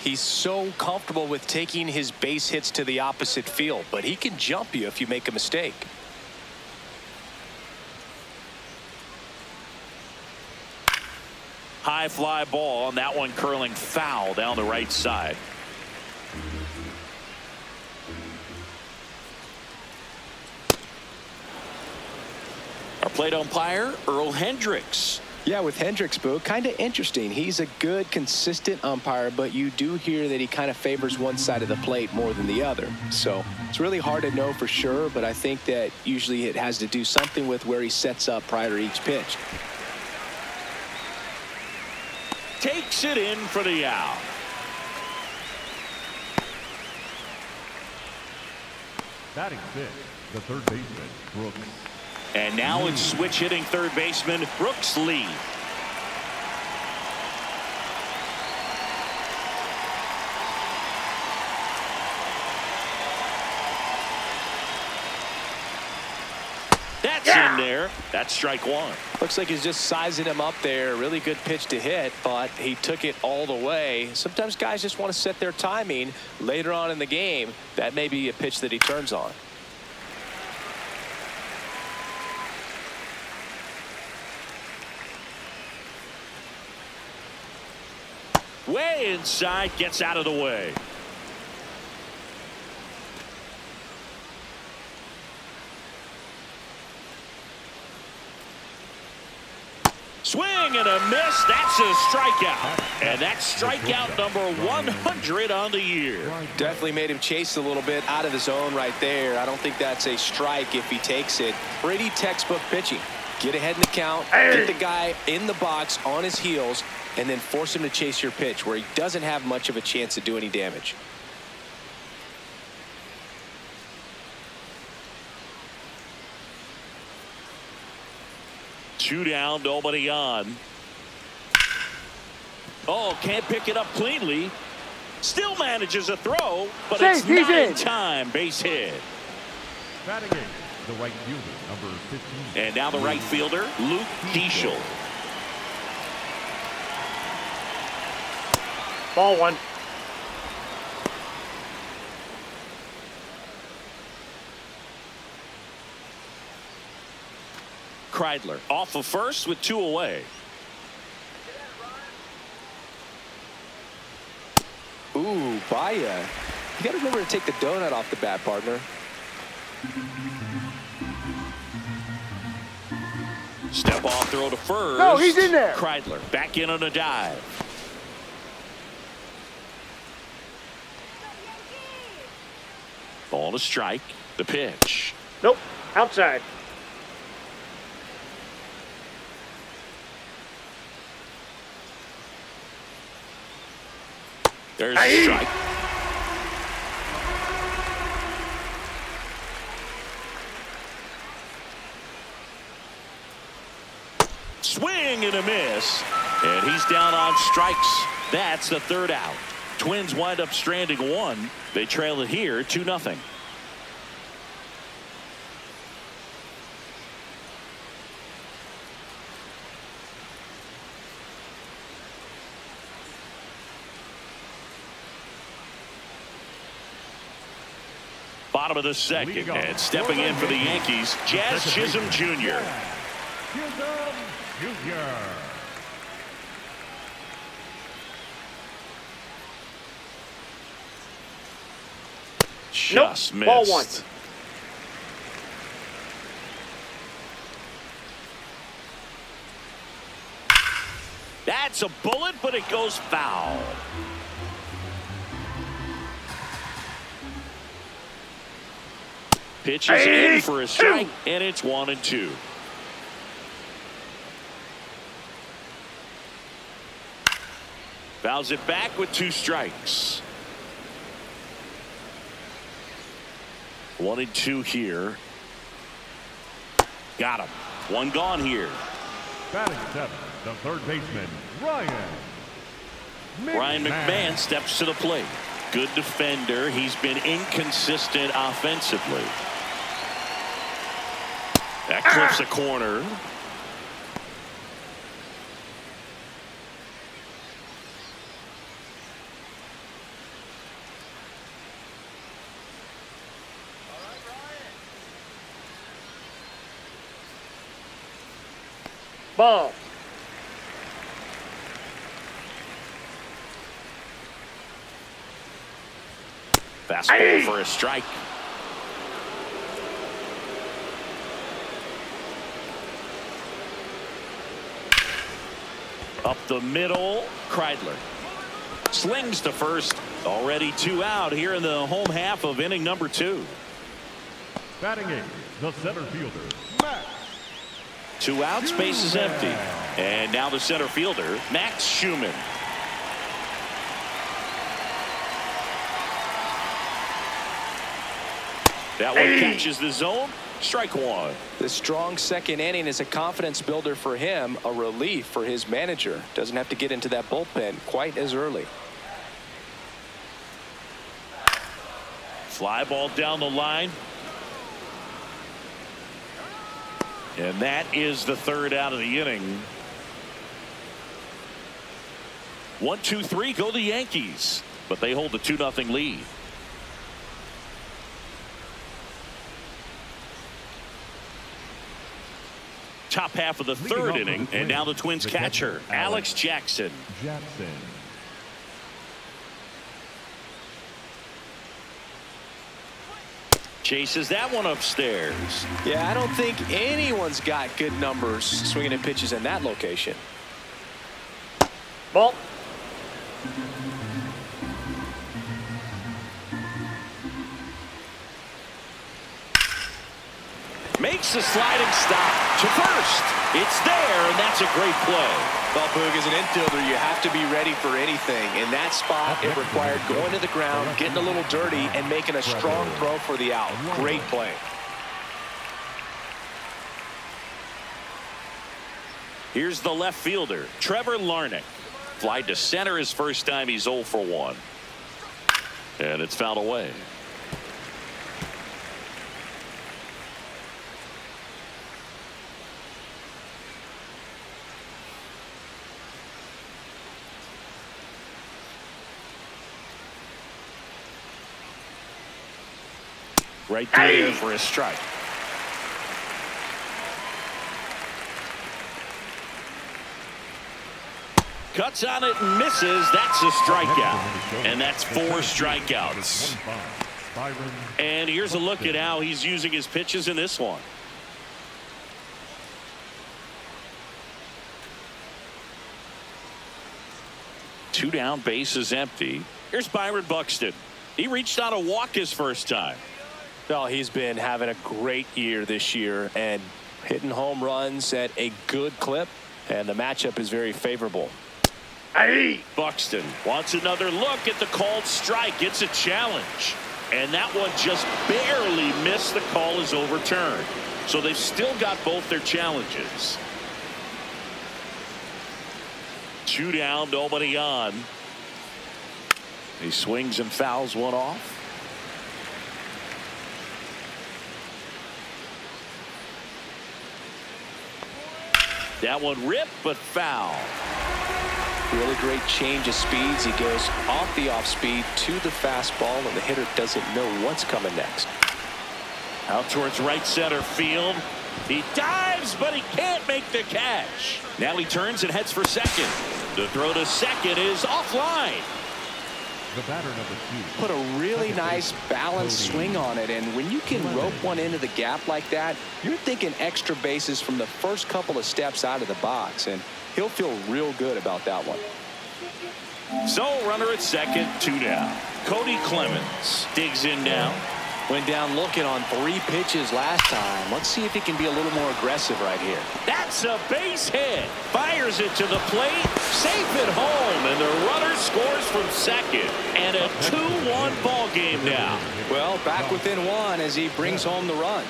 he's so comfortable with taking his base hits to the opposite field, but he can jump you if you make a mistake. High fly ball, and that one curling foul down the right side. Our plate umpire, Earl Hendricks. Yeah, with Hendricks, Boo, kind of interesting. He's a good, consistent umpire, but you do hear that he kind of favors one side of the plate more than the other. So it's really hard to know for sure, but I think that usually it has to do something with where he sets up prior to each pitch. Takes it in for the out. Batting 6, the third baseman, Brooks. And now it's switch hitting third baseman Brooks Lee. That's in there. That's strike 1. Looks like he's just sizing him up there. Really good pitch to hit, but he took it all the way. Sometimes guys just want to set their timing later on in the game. That may be a pitch that he turns on. Way inside, gets out of the way. Swing and a miss. That's a strikeout. And that's strikeout number 100 on the year. Definitely made him chase a little bit out of the zone right there. I don't think that's a strike if he takes it. Pretty textbook pitching. Get ahead in the count, get the guy in the box on his heels, and then force him to chase your pitch where he doesn't have much of a chance to do any damage. Two down, nobody on. Oh, can't pick it up cleanly. Still manages a throw, but it's not in time. Base hit. Batting 8, the right fielder, number 15. And now the right fielder, Luke Diesel. Ball 1. Kreidler off of first with 2 away. Ooh, Baya. You got to remember to take the donut off the bat, partner. Step off throw to first. No, he's in there. Kreidler back in on a dive. Ball to strike. The pitch. Nope. Outside. There's a strike. Swing swing and a miss. And he's down on strikes. That's the third out. Twins wind up stranding one. They trail it here 2-0. Bottom of the second, and stepping in for the Yankees, Jazz Chisholm Jr. Just nope. missed. Ball one. That's a bullet, but it goes foul. Pitch is in for a strike, and it's 1-2. Fouls it back with 2 strikes. 1-2 here. Got him. 1 gone here. Batting 7, the third baseman, Ryan McMahon steps to the plate. Good defender. He's been inconsistent offensively. That clips a corner. Ball. Fastball for a strike. Up the middle, Kreidler slings to first. Already 2 out here in the home half of inning number 2. Batting 8, the center fielder, Max. 2 outs, base is empty. And now the center fielder, Max Schumann. That one catches the zone. Strike 1. The strong second inning is a confidence builder for him, a relief for his manager. Doesn't have to get into that bullpen quite as early. Fly ball down the line. And that is the third out of the inning. 1-2-3 go the Yankees, but they hold the 2-0 lead. Top half of the third inning, and now the Twins catcher, Alex Jackson. Chases that one upstairs. Yeah, I don't think anyone's got good numbers swinging at pitches in that location. Ball. Makes a sliding stop to first. It's there, and that's a great play. Well, Boog, as an infielder, you have to be ready for anything. In that spot, it required going to the ground, getting a little dirty, and making a strong throw for the out. Great play. Here's the left fielder, Trevor Larnach. Fly to center his first time. He's 0 for 1. And it's fouled away. Right there for a strike. Cuts on it and misses. That's a strikeout. And that's 4 strikeouts. And here's a look at how he's using his pitches in this one. Two down, base is empty. Here's Byron Buxton. He reached on a walk his first time. Well, he's been having a great year this year and hitting home runs at a good clip, and the matchup is very favorable. Buxton wants another look at the called strike. It's a challenge, and that one just barely missed. The call is overturned, so they've still got both their challenges. 2 down, nobody on. He swings and fouls one off. That one ripped, but foul. Really great change of speeds. He goes off the off speed to the fastball, and the hitter doesn't know what's coming next. Out towards right center field. He dives, but he can't make the catch. Now he turns and heads for second. The throw to second is offline. The batter number 2. Put a really nice balanced swing on it, and when you can rope one into the gap like that, you're thinking extra bases from the first couple of steps out of the box, and he'll feel real good about that one. So runner at second, 2 down. Cody Clemens digs in now. Went down looking on 3 pitches last time. Let's see if he can be a little more aggressive right here. That's a base hit. Fires it to the plate. Safe at home, and the runner scores from second. And a 2-1 ball game now. Well, back within 1 as he brings home the run.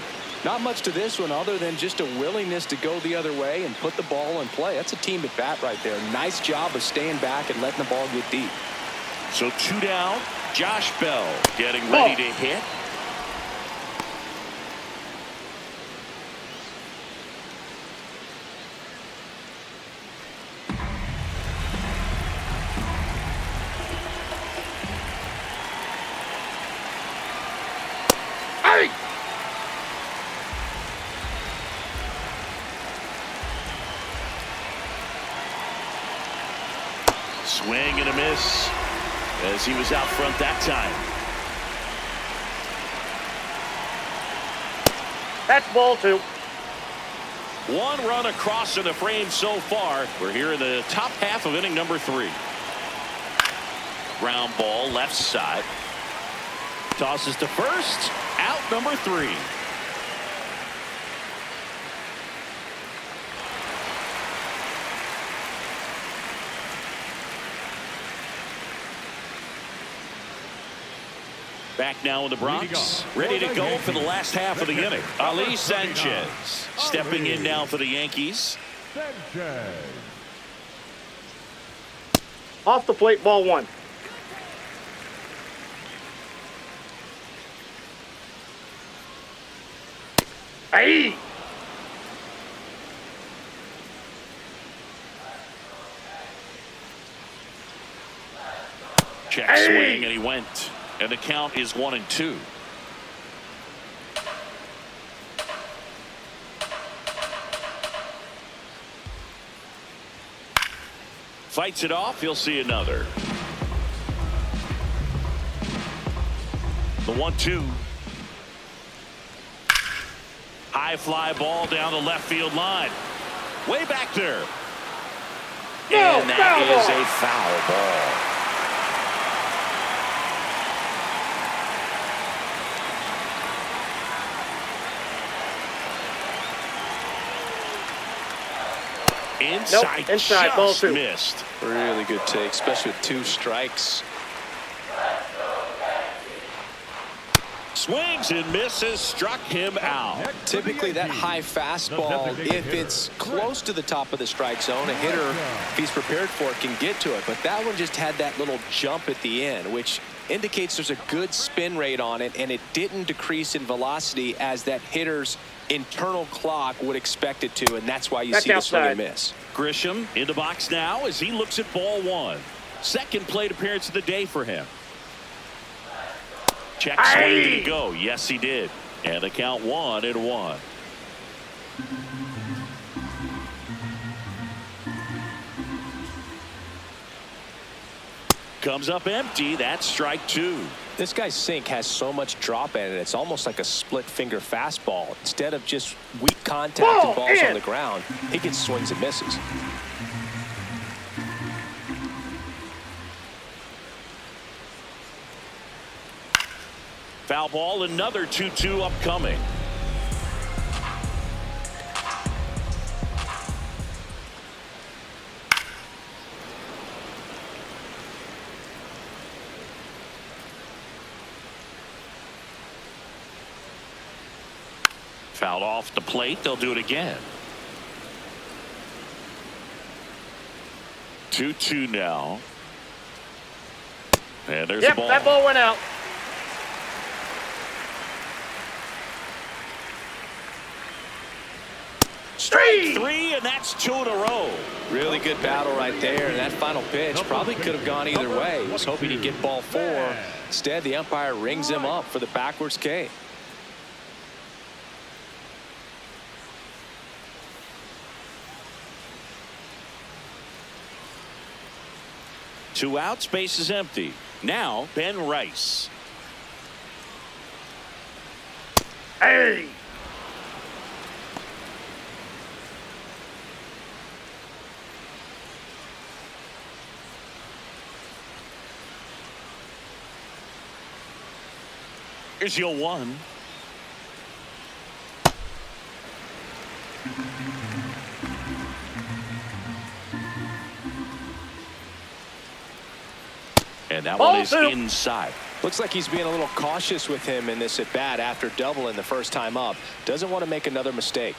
Not much to this one other than just a willingness to go the other way and put the ball in play. That's a team at bat right there. Nice job of staying back and letting the ball get deep. So 2 down. Josh Bell getting ready to hit. Swing and a miss as he was out front that time. That's ball 2. 1 run across in the frame so far. We're here in the top half of inning number 3. Ground ball left side. Tosses to first. Out number 3. Back now in the Bronx, ready to go for the last half of the inning. Ali Sanchez stepping in now for the Yankees. Sanchez. Off the plate, ball 1. Hey! Check swing, and he went. And the count is 1-2. Fights it off. He'll see another. The 1-2. High fly ball down the left field line. Way back there. And that is a foul ball. Inside, nope, inside, ball 2. Missed. Really good take, especially with 2 strikes. Swings and misses, struck him out. Typically that high fastball, if it's close to the top of the strike zone, a hitter, if he's prepared for it, can get to it. But that one just had that little jump at the end, which indicates there's a good spin rate on it, and it didn't decrease in velocity as that hitter's internal clock would expect it to, and that's why you see the swing and miss. Grisham in the box now as he looks at ball 1. Second plate appearance of the day for him. Check swing, did he go? Yes, he did. And the count 1-1. Comes up empty. That's strike 2. This guy's sink has so much drop in it, it's almost like a split finger fastball. Instead of just weak contact and balls on the ground, he gets swings and misses. Foul ball, another 2-2 upcoming. Fouled off the plate. They'll do it again. 2-2 now. And there's Yep, the ball. that ball went out. Strike three, and that's 2 in a row. Really good battle right there. And that final pitch probably could have gone either way. He was hoping to get ball 4. Instead, the umpire rings him up for the backwards K. Two outs, base is empty. Now, Ben Rice. Hey! Here's your 1. And that Ball one is 2. inside. Looks like he's being a little cautious with him in this at bat after doubling the first time up. Doesn't want to make another mistake.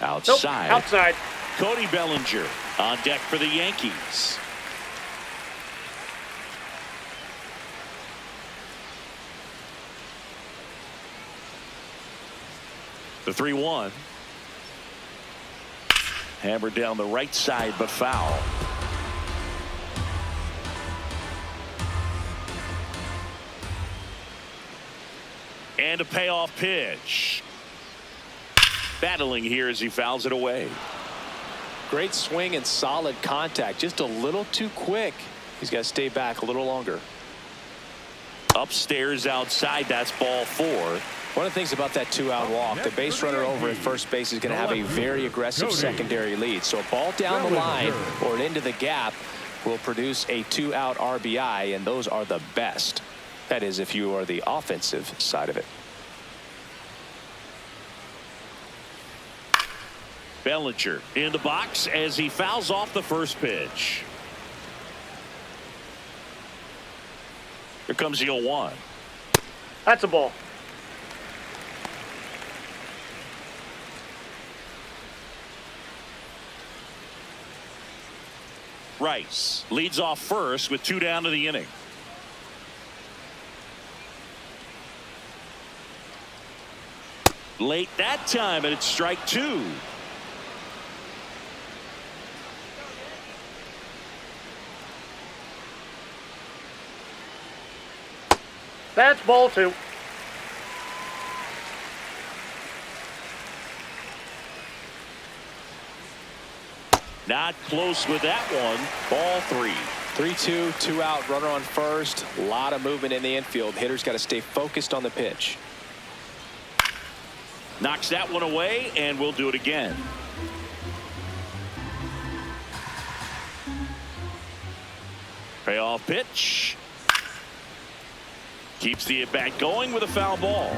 Outside. Nope, outside. Cody Bellinger on deck for the Yankees. The 3-1. Hammered down the right side, but foul. And a payoff pitch. Battling here as he fouls it away. Great swing and solid contact. Just a little too quick. He's got to stay back a little longer. Upstairs outside, that's ball 4. One of the things about that 2-out walk, the base runner over at first base is going to have a very aggressive secondary lead. So a ball down the line or into the gap will produce a 2-out RBI, and those are the best. That is, if you are the offensive side of it. Bellinger in the box as he fouls off the first pitch. Here comes the 0-1. That's a ball. Rice leads off first with 2 down to the inning. Late that time, and it's strike 2. That's ball 2. Not close with that one. Ball 3. 3-2, 2-out, runner on first. A lot of movement in the infield. Hitter's got to stay focused on the pitch. Knocks that one away, and we'll do it again. Payoff pitch. Keeps the at-bat going with a foul ball.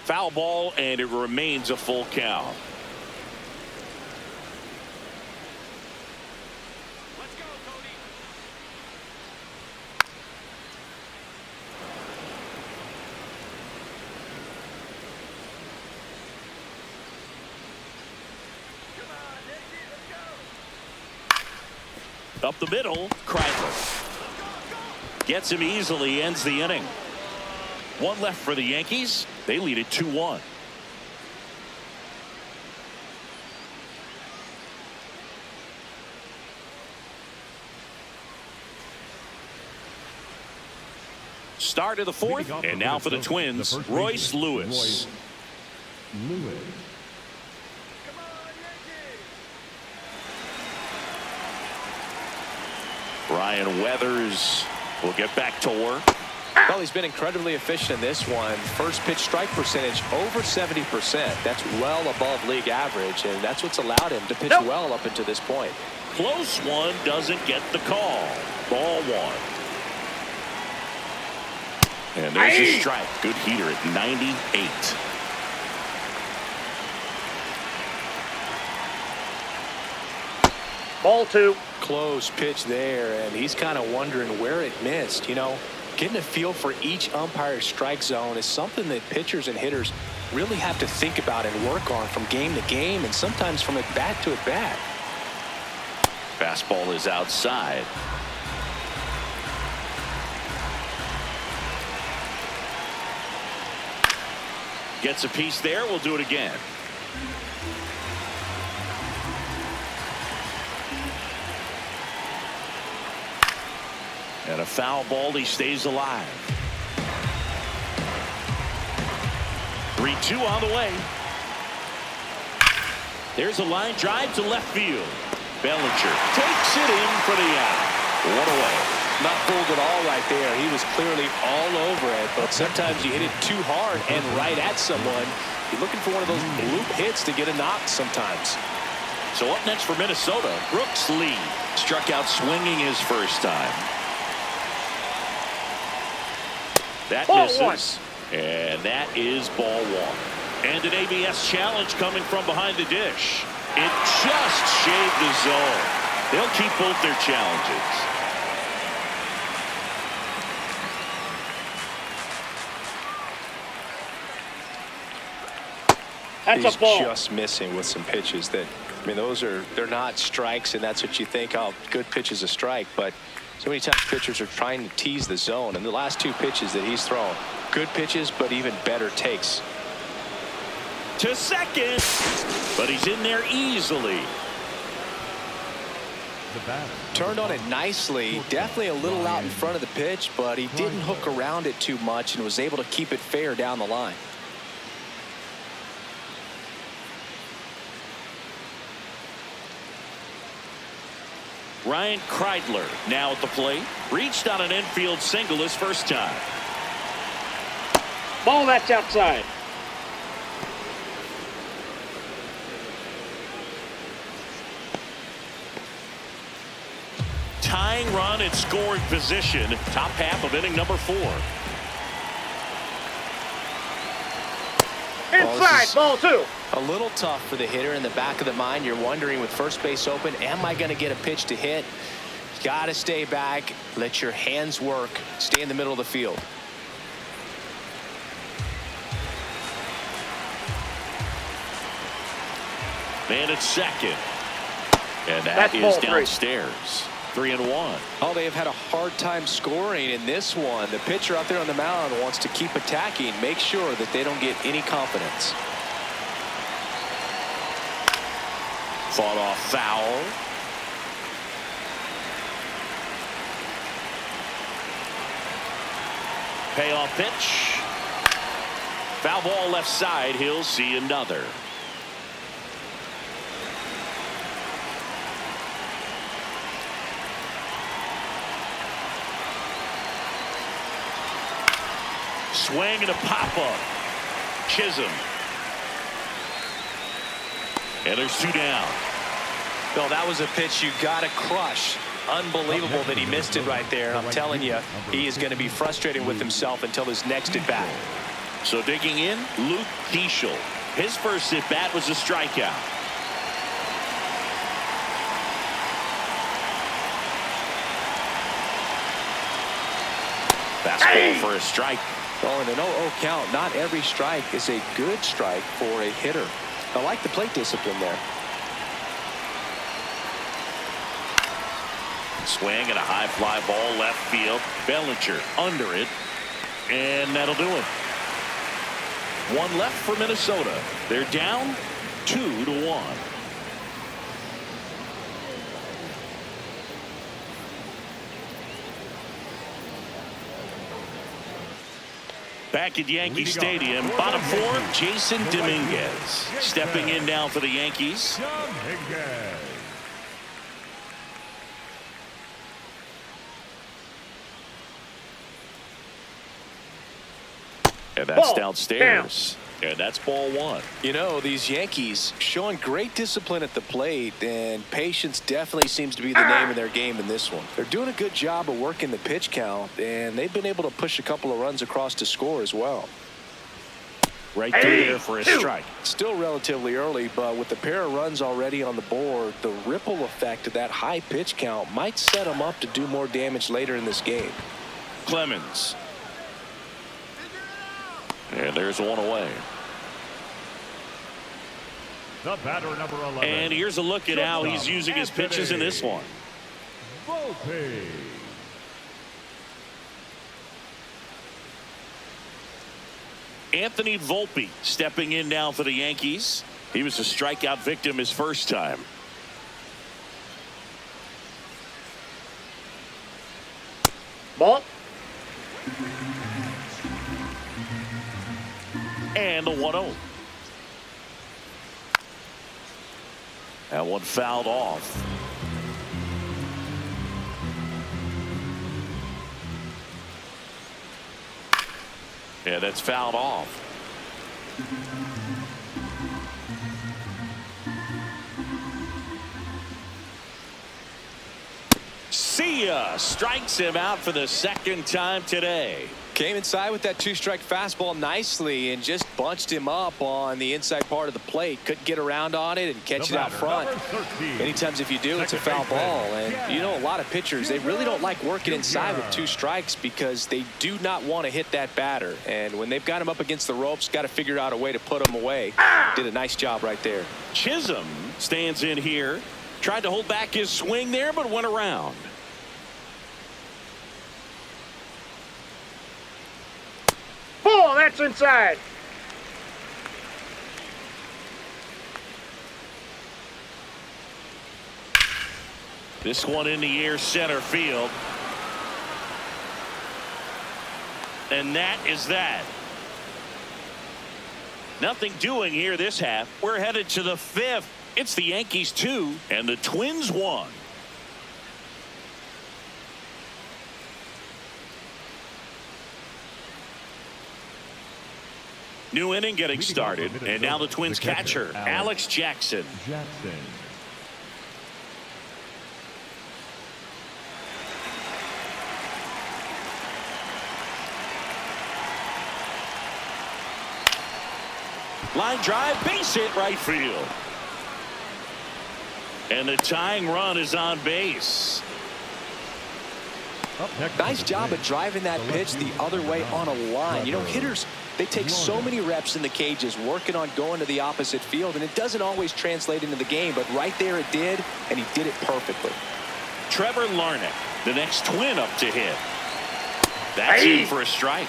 Foul ball, and it remains a full count. Let's go, Cody. Up the middle, Kreidler. Gets him easily, ends the inning. One left for the Yankees. They lead it 2-1. Start of the 4th, and now for the Twins, Royce Lewis. Lewis. Ryan Weathers will get back to work. Well, he's been incredibly efficient in this one. First pitch strike percentage over 70%. That's well above league average, and that's what's allowed him to pitch well up until this point. Close one, doesn't get the call. Ball 1. And there's a strike. Good heater at 98. Ball 2. Close pitch there, and he's kind of wondering where it missed. You know, getting a feel for each umpire's strike zone is something that pitchers and hitters really have to think about and work on from game to game, and sometimes from at bat to at bat. Fastball is outside. Gets a piece there. We'll do it again. And a foul ball. He stays alive. 3-2 on the way. There's a line drive to left field. Bellinger takes it in for the out. One away. Not fooled at all right there. He was clearly all over it, but sometimes you hit it too hard and right at someone. You're looking for one of those bloop hits to get a knock sometimes. So up next for Minnesota, Brooks Lee. Struck out swinging his first time. That Ball misses. And that is ball 1. And an ABS challenge coming from behind the dish. It just shaved the zone. They'll keep both their challenges. That's a ball. He's just missing with some pitches that, I mean, they're not strikes, and that's what you think, oh, good pitch is a strike, but so many times pitchers are trying to tease the zone, and the last 2 pitches that he's thrown, good pitches, but even better takes. To second, but he's in there easily. Turned on it nicely, definitely a little out in front of the pitch, but he didn't hook around it too much and was able to keep it fair down the line. Ryan Kreidler now at the plate. Reached on an infield single his first time. Ball, that's outside. Tying run in scoring position. Top half of inning number 4. Inside, ball 2. A little tough for the hitter. In the back of the mind, you're wondering with first base open, am I going to get a pitch to hit? Got to stay back, let your hands work, stay in the middle of the field. Man at second. And That's that ball is 3. downstairs. 3-1. Oh, they have had a hard time scoring in this one. The pitcher out there on the mound wants to keep attacking, make sure that they don't get any confidence. Fought off foul. Payoff pitch. Foul ball left side. He'll see another. Swing and a pop-up. Chisholm. And there's 2 down. Bill, that was a pitch you got to crush. Unbelievable that he missed it right there. And I'm telling you, he is going to be frustrated with himself until his next at bat. So digging in, Luke Keeschel. His first at bat was a strikeout. Fastball for a strike. Oh, and an 0-0 count. Not every strike is a good strike for a hitter. I like the plate discipline there. Swing and a high fly ball left field. Bellinger under it. And that'll do it. 1 left for Minnesota. They're down 2-1. Back at Yankee Stadium, bottom 4, Jason Dominguez. Stepping in now for the Yankees. And that's Ball downstairs. And that's ball 1. You know, these Yankees showing great discipline at the plate, and patience definitely seems to be the name of their game in this one. They're doing a good job of working the pitch count, and they've been able to push a couple of runs across to score as well. Right through there for a strike. Still relatively early, but with the pair of runs already on the board, the ripple effect of that high pitch count might set him up to do more damage later in this game. Clemens. And there's one away. The batter, number 11. And here's a look at how he's using his pitches in this one. Volpe. Anthony Volpe stepping in now for the Yankees. He was a strikeout victim his first time. Ball. And the 1-0. That one fouled off. Yeah, that's fouled off. See ya. Strikes him out for the second time today. Came inside with that two-strike fastball nicely and just bunched him up on the inside part of the plate. Couldn't get around on it and catch it out front. Many times if you do, it's a foul ball. And you know, a lot of pitchers, they really don't like working inside with two strikes because they do not want to hit that batter. And when they've got him up against the ropes, got to figure out a way to put him away. Did a nice job right there. Chisholm stands in here. Tried to hold back his swing there, but went around. Ball. That's inside. This one in the air, center field. And that is that. Nothing doing here this half. We're headed to the fifth. It's the Yankees 2 and the Twins 1. New inning getting started, and now the Twins catcher, Alex Jackson. Line drive, base hit right field. And the tying run is on base. Nice job of driving that pitch the other way on a line. You know, hitters, they take so many reps in the cages working on going to the opposite field, and it doesn't always translate into the game, but right there it did, and he did it perfectly. Trevor Larnach, the next Twin up to hit. That's in for a strike.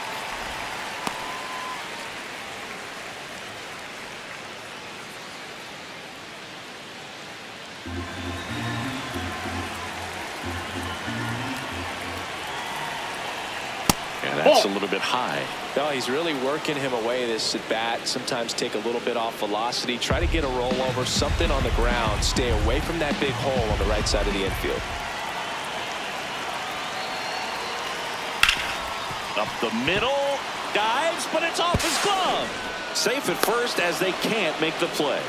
That's a little bit high. No, he's really working him away this at bat. Sometimes take a little bit off velocity. Try to get a rollover, something on the ground. Stay away from that big hole on the right side of the infield. Up the middle. Dives, but it's off his glove. Safe at first as they can't make the play.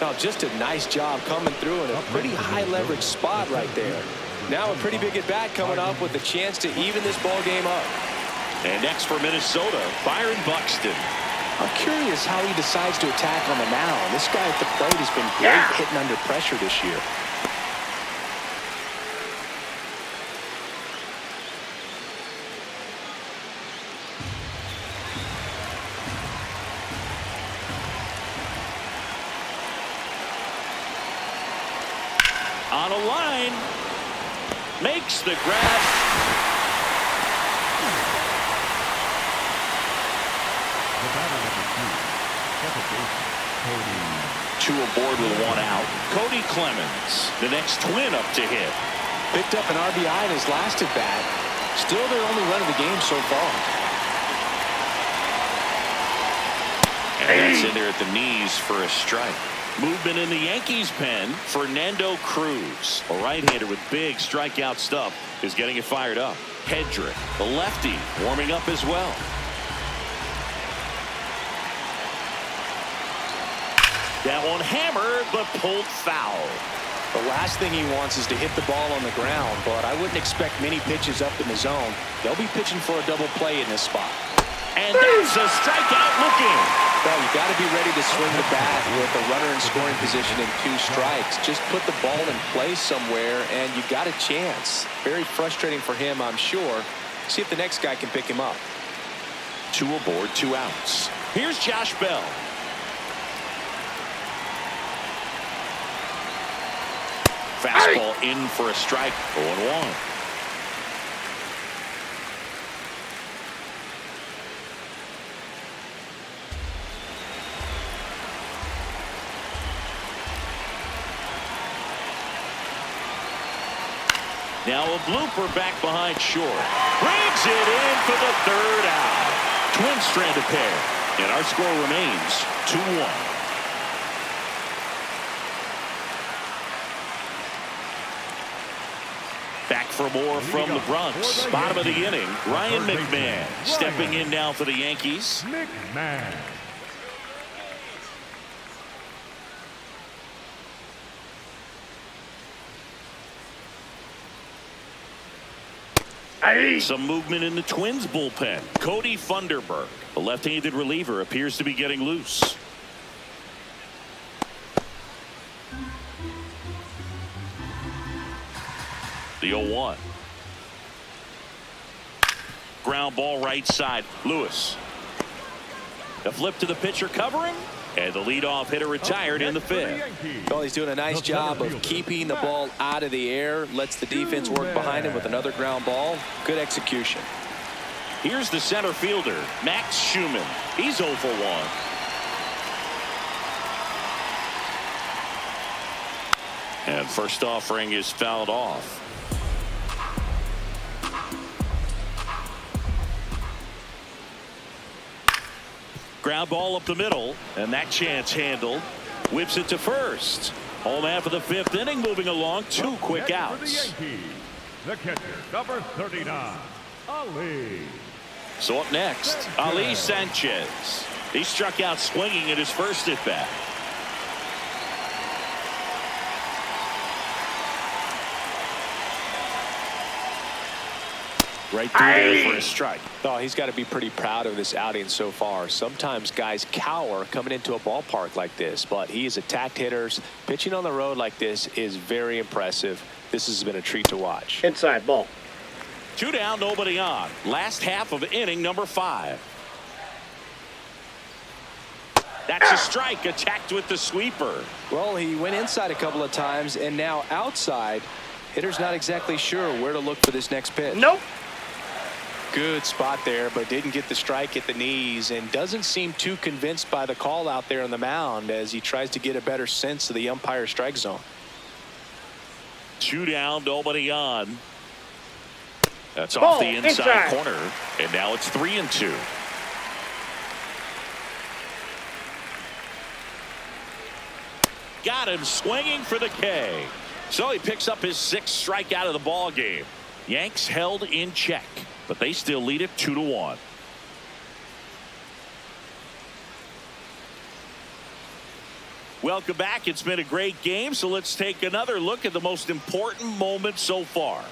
Oh, just a nice job coming through in a pretty high leverage spot right there. Now a pretty big at bat coming up with a chance to even this ball game up. And next for Minnesota, Byron Buxton. I'm curious how he decides to attack on the mound. This guy at the plate has been great hitting under pressure this year. On a line, makes the grab. Two aboard with one out. Cody Clemens, the next Twin up to hit. Picked up an RBI in his last at bat. Still their only run of the game so far. And that's in there at the knees for a strike. Movement in the Yankees pen. Fernando Cruz, a right-hander with big strikeout stuff, is getting it fired up. Hedrick, the lefty, warming up as well. That one hammered, but pulled foul. The last thing he wants is to hit the ball on the ground, but I wouldn't expect many pitches up in the zone. They'll be pitching for a double play in this spot. And that's a strikeout looking. Well, you got to be ready to swing the bat with a runner in scoring position and 2 strikes. Just put the ball in place somewhere, and you got a chance. Very frustrating for him, I'm sure. See if the next guy can pick him up. 2 aboard, 2 outs. Here's Josh Bell. Fastball in for a strike. 0-1. Now a blooper back behind short. Brings it in for the 3rd out. Twin stranded pair. And our score remains 2-1. Back for more from the Bronx. Bottom of the inning. Ryan McMahon stepping in now for the Yankees. McMahon. Some movement in the Twins bullpen. Cody Funderburk, a left-handed reliever, appears to be getting loose. The 0-1. Ground ball right side. Lewis. A flip to the pitcher covering. And the leadoff hitter retired in the 5th. Well, he's doing a nice job of keeping the ball out of the air. Lets the defense work behind him with another ground ball. Good execution. Here's the center fielder, Max Schumann. He's 0 for 1. And first offering is fouled off. Ground ball up the middle, and that chance handled. Whips it to first. Home half of the 5th inning, moving along. 2 quick outs. The catcher, number 39, Ali. So up next, Ali Sanchez. He struck out swinging at his first at bat. Right through there for a strike. Oh, he's got to be pretty proud of this outing so far. Sometimes guys cower coming into a ballpark like this, but he has attacked hitters. Pitching on the road like this is very impressive. This has been a treat to watch. Inside ball. 2 down, nobody on. Last half of inning number 5. That's a strike, attacked with the sweeper. Well, he went inside a couple of times, and now outside. Hitter's not exactly sure where to look for this next pitch. Nope. Good spot there, but didn't get the strike at the knees, and doesn't seem too convinced by the call out there on the mound as he tries to get a better sense of the umpire strike zone. 2 down, nobody on. That's Ball off the inside inside corner, and now it's 3-2. Got him swinging for the K. So he picks up his 6th strikeout of the ball game. Yanks held in check, but they still lead it 2-1. Welcome back. It's been a great game, so let's take another look at the most important moment so far.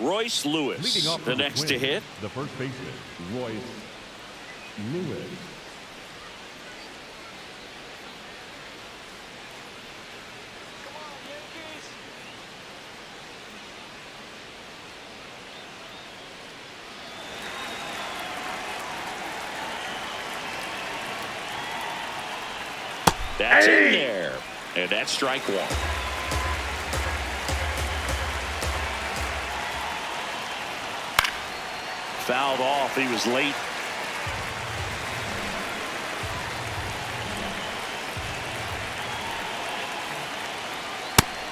Royce Lewis, Leading off the for next to Twins, hit. The first baseman, Royce Lewis. That's in there, and that's strike 1. Fouled off. He was late.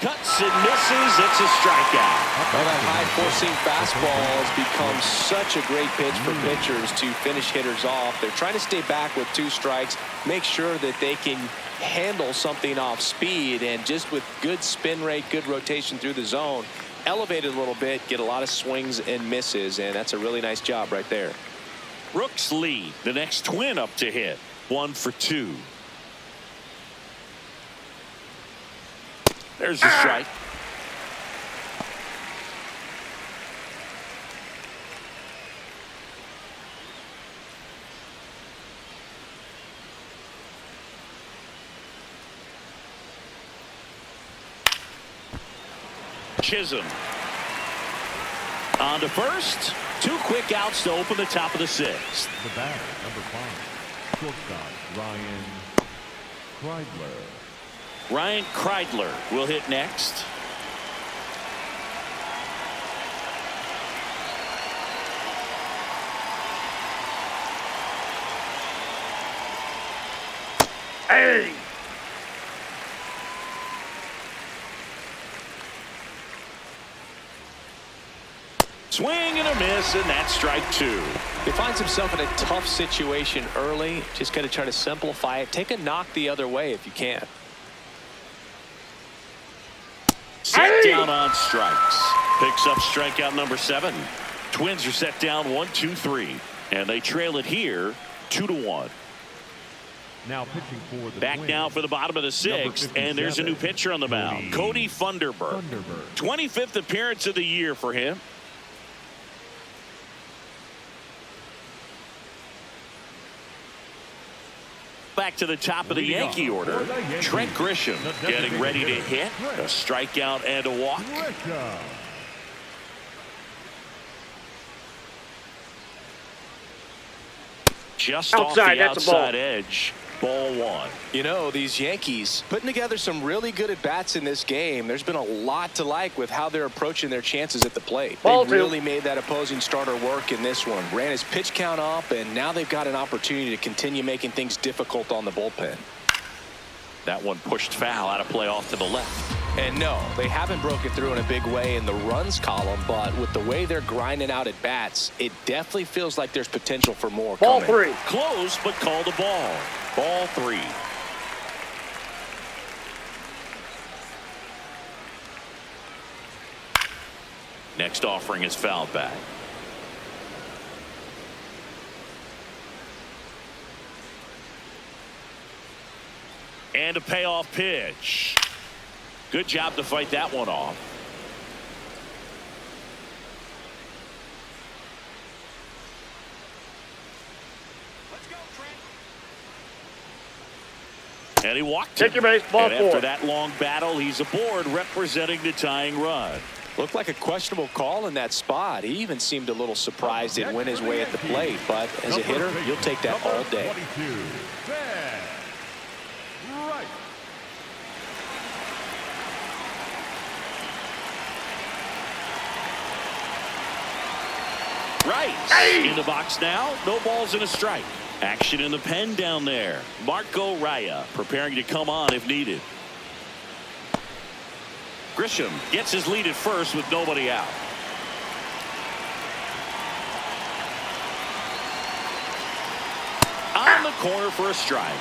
Cuts and misses. It's a strikeout. Well, that high-forcing fastball has become such a great pitch for pitchers to finish hitters off. They're trying to stay back with 2 strikes, make sure that they can handle something off speed, and just with good spin rate, good rotation through the zone, elevate it a little bit, get a lot of swings and misses, and that's a really nice job right there. Brooks lead. The next Twin up to hit. 1 for 2. There's the strike. Chisholm on to first. 2 quick outs to open the top of the 6th. The batter, number 5, shortstop Ryan Kreidler. Ryan Kreidler will hit next. Hey! Swing and a miss, and that's strike 2. He finds himself in a tough situation early. Just got to try to simplify it. Take a knock the other way if you can. Set down on strikes. Picks up strikeout number 7. Twins are set down 1-2-3, and they trail it here 2-1. Now pitching for the Back Twins, now for the bottom of the 6th, and there's a new pitcher on the mound. Cody Funderburk. 25th appearance of the year for him. Back to the top of the Yankee order. Trent Grisham getting ready to hit. A strikeout and a walk. Just off the outside edge. Ball 1. You know, these Yankees putting together some really good at-bats in this game. There's been a lot to like with how they're approaching their chances at the plate. They really made that opposing starter work in this one. Ran his pitch count up, and now they've got an opportunity to continue making things difficult on the bullpen. That one pushed foul out of play off to the left. And no, they haven't broken through in a big way in the runs column, but with the way they're grinding out at bats, it definitely feels like there's potential for more Ball coming. 3. Close, but called a ball. Ball 3. Next offering is fouled back. And a payoff pitch. Good job to fight that one off. And he walked Take him. your base, ball and after 4. that long battle, he's aboard representing the tying run. Looked like a questionable call in that spot. He even seemed a little surprised it went his way at the plate, but as a hitter, you'll take that all day. 22, right. Right. In the box now. No balls and a strike. Action in the pen down there. Marco Raya preparing to come on if needed. Grisham gets his lead at first with nobody out. On the corner for a strike.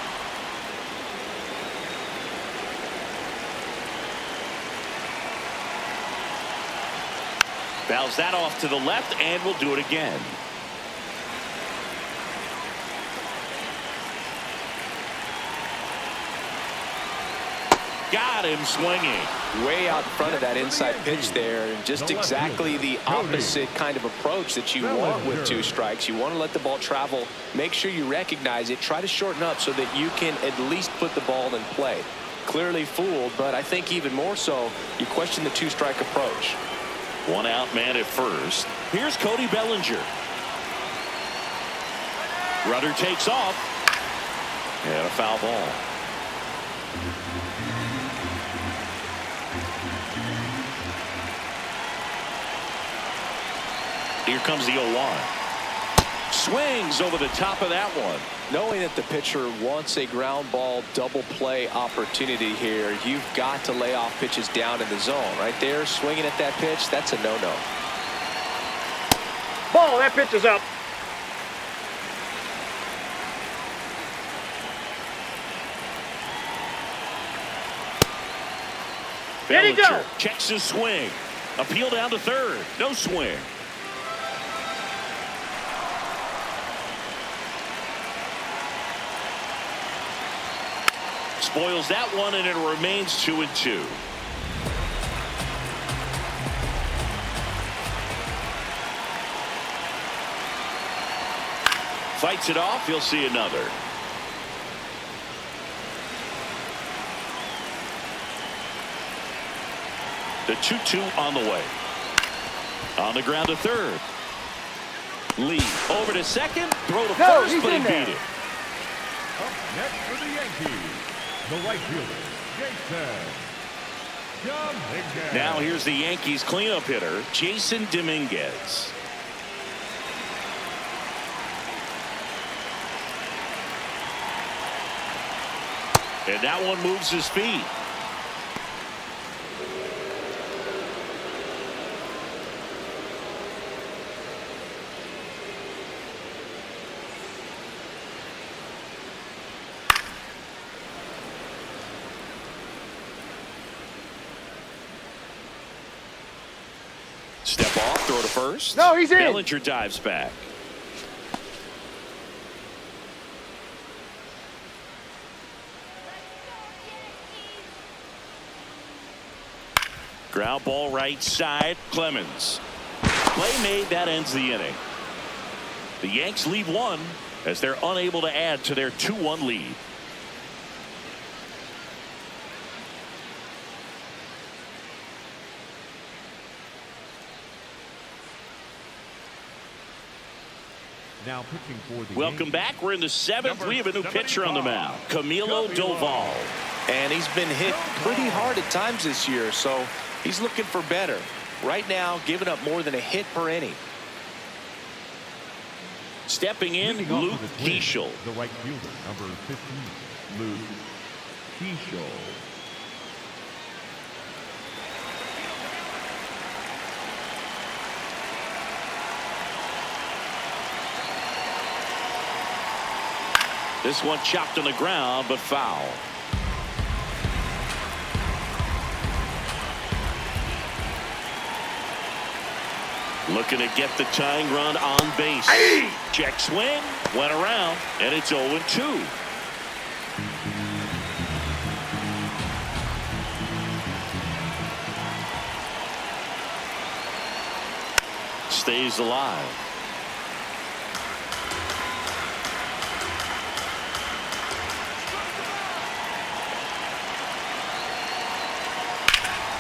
Fouls that off to the left and will do it again. Got him swinging. Way out in front of that inside pitch there, and just exactly the opposite kind of approach that you want with 2 strikes. You want to let the ball travel, make sure you recognize it, try to shorten up so that you can at least put the ball in play. Clearly fooled, but I think even more so, you question the 2-strike approach. 1 out man at first. Here's Cody Bellinger. Rudder takes off. And a foul ball. Here comes the 0-1. Swings over the top of that one. Knowing that the pitcher wants a ground ball double play opportunity here, you've got to lay off pitches down in the zone. Right there, swinging at that pitch, that's a no-no. Ball, that pitch is up. Here he Bellinger go. checks his swing. Appeal down to third. No swing. Spoils that one, and it remains 2-2. Fights it off. He'll see another. The 2-2 on the way. On the ground to third. Lee over to second. Throw to first, but he beat it. Up next for the Yankees, the right fielder, Jason Dominguez. Now here's the Yankees cleanup hitter, Jason Dominguez. And that one moves his feet. Step off, throw to first. No, he's in. Bellinger dives back. Ground ball right side. Clemens. Play made. That ends the inning. The Yanks lead one as they're unable to add to their 2-1 lead. Now pitching for the Welcome Yankees, back. We're in the seventh. We have a new pitcher on the mound, Camilo Doval. And he's been hit pretty hard at times this year, so he's looking for better. Right now, giving up more than a hit per inning. Stepping in, leading off Luke with the Twins, Keeschel. the right fielder, number 15, Luke Keeschel. This one chopped on the ground, but foul. Looking to get the tying run on base. Check swing, went around, and it's 0-2. Stays alive.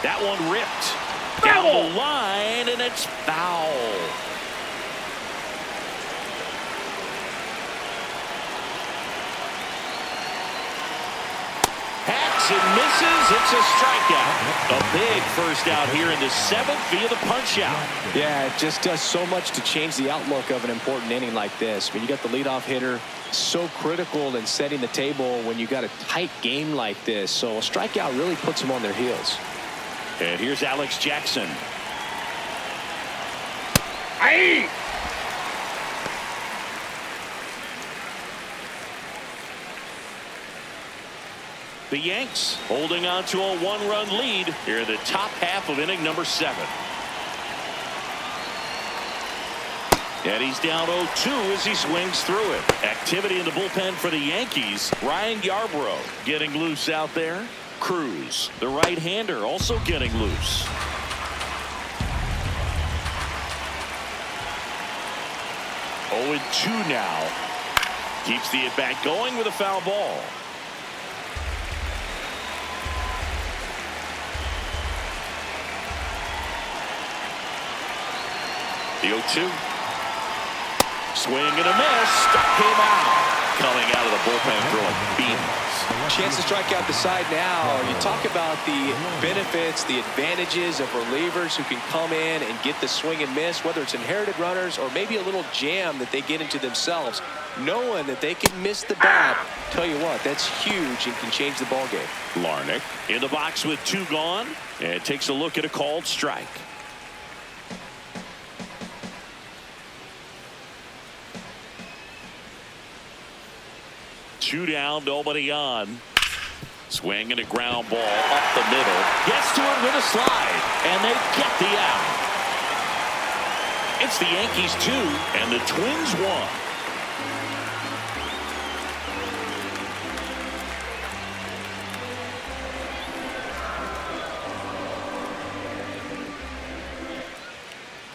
That one ripped down the line, and it's foul. Hacks and misses. It's a strikeout. A big first out here in the seventh via the punch out. Yeah, it just does so much to change the outlook of an important inning like this. When you got the leadoff hitter, so critical in setting the table when you got a tight game like this. So a strikeout really puts them on their heels. And here's Alex Jackson. Aye. The Yanks holding on to a one-run lead here in the top half of inning number 7. And he's down 0-2 as he swings through it. Activity in the bullpen for the Yankees. Ryan Yarbrough getting loose out there. Cruz, the right-hander, also getting loose. Oh, 0-2 now. Keeps the at-bat going with a foul ball. The 0-2. Swing and a miss. Struck him out. coming out of the bullpen throwing beans. Chance to strike out the side now. You talk about the benefits, the advantages of relievers who can come in and get the swing and miss, whether it's inherited runners or maybe a little jam that they get into themselves. Knowing that they can miss the bat, tell you what, that's huge and can change the ball game. Larnach in the box with 2 gone and takes a look at a called strike. Two down, nobody on. Swing and a ground ball up the middle. Gets to it with a slide, and they get the out. It's the Yankees 2 and the Twins 1.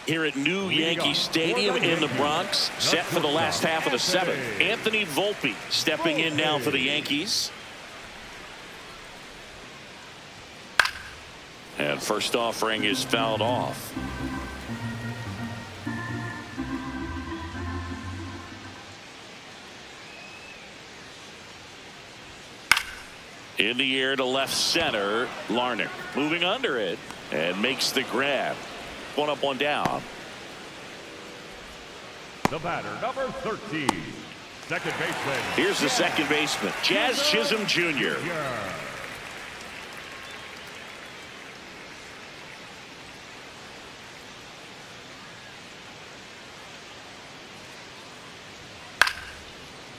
Here at New Yankee Stadium in the Bronx, set for the last half of the 7th. Anthony Volpe stepping in now for the Yankees. And first offering is fouled off. In the air to left center, Larnach moving under it and makes the grab. 1 up, 1 down. The batter, number 13, second baseman. Here's the second baseman, Jazz Chisholm Jr.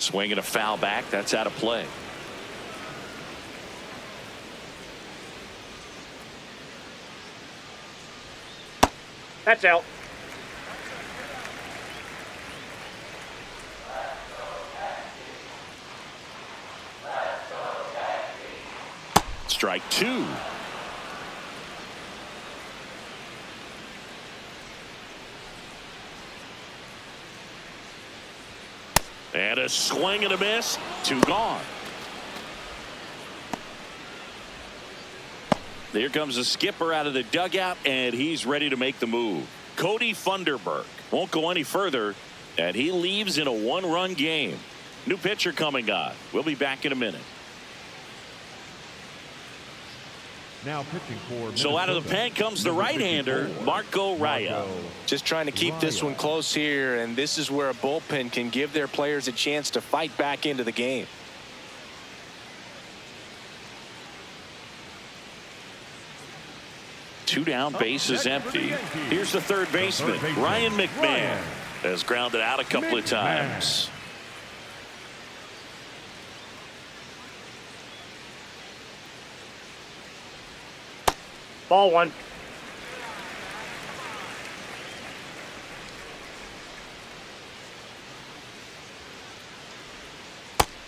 Swinging a foul back. That's out of play. That's out. Strike 2. And a swing and a miss. 2 gone. Here comes the skipper out of the dugout, and he's ready to make the move. Cody Funderburk won't go any further, and he leaves in a 1-run game. New pitcher coming on. We'll be back in a minute. Now pitching for So out of the pen comes the right-hander, Marco Raya. Just trying to keep this one close here, and this is where a bullpen can give their players a chance to fight back into the game. Two down, base is empty. Here's the third baseman, Ryan McMahon. Has grounded out a couple of times. Ball 1.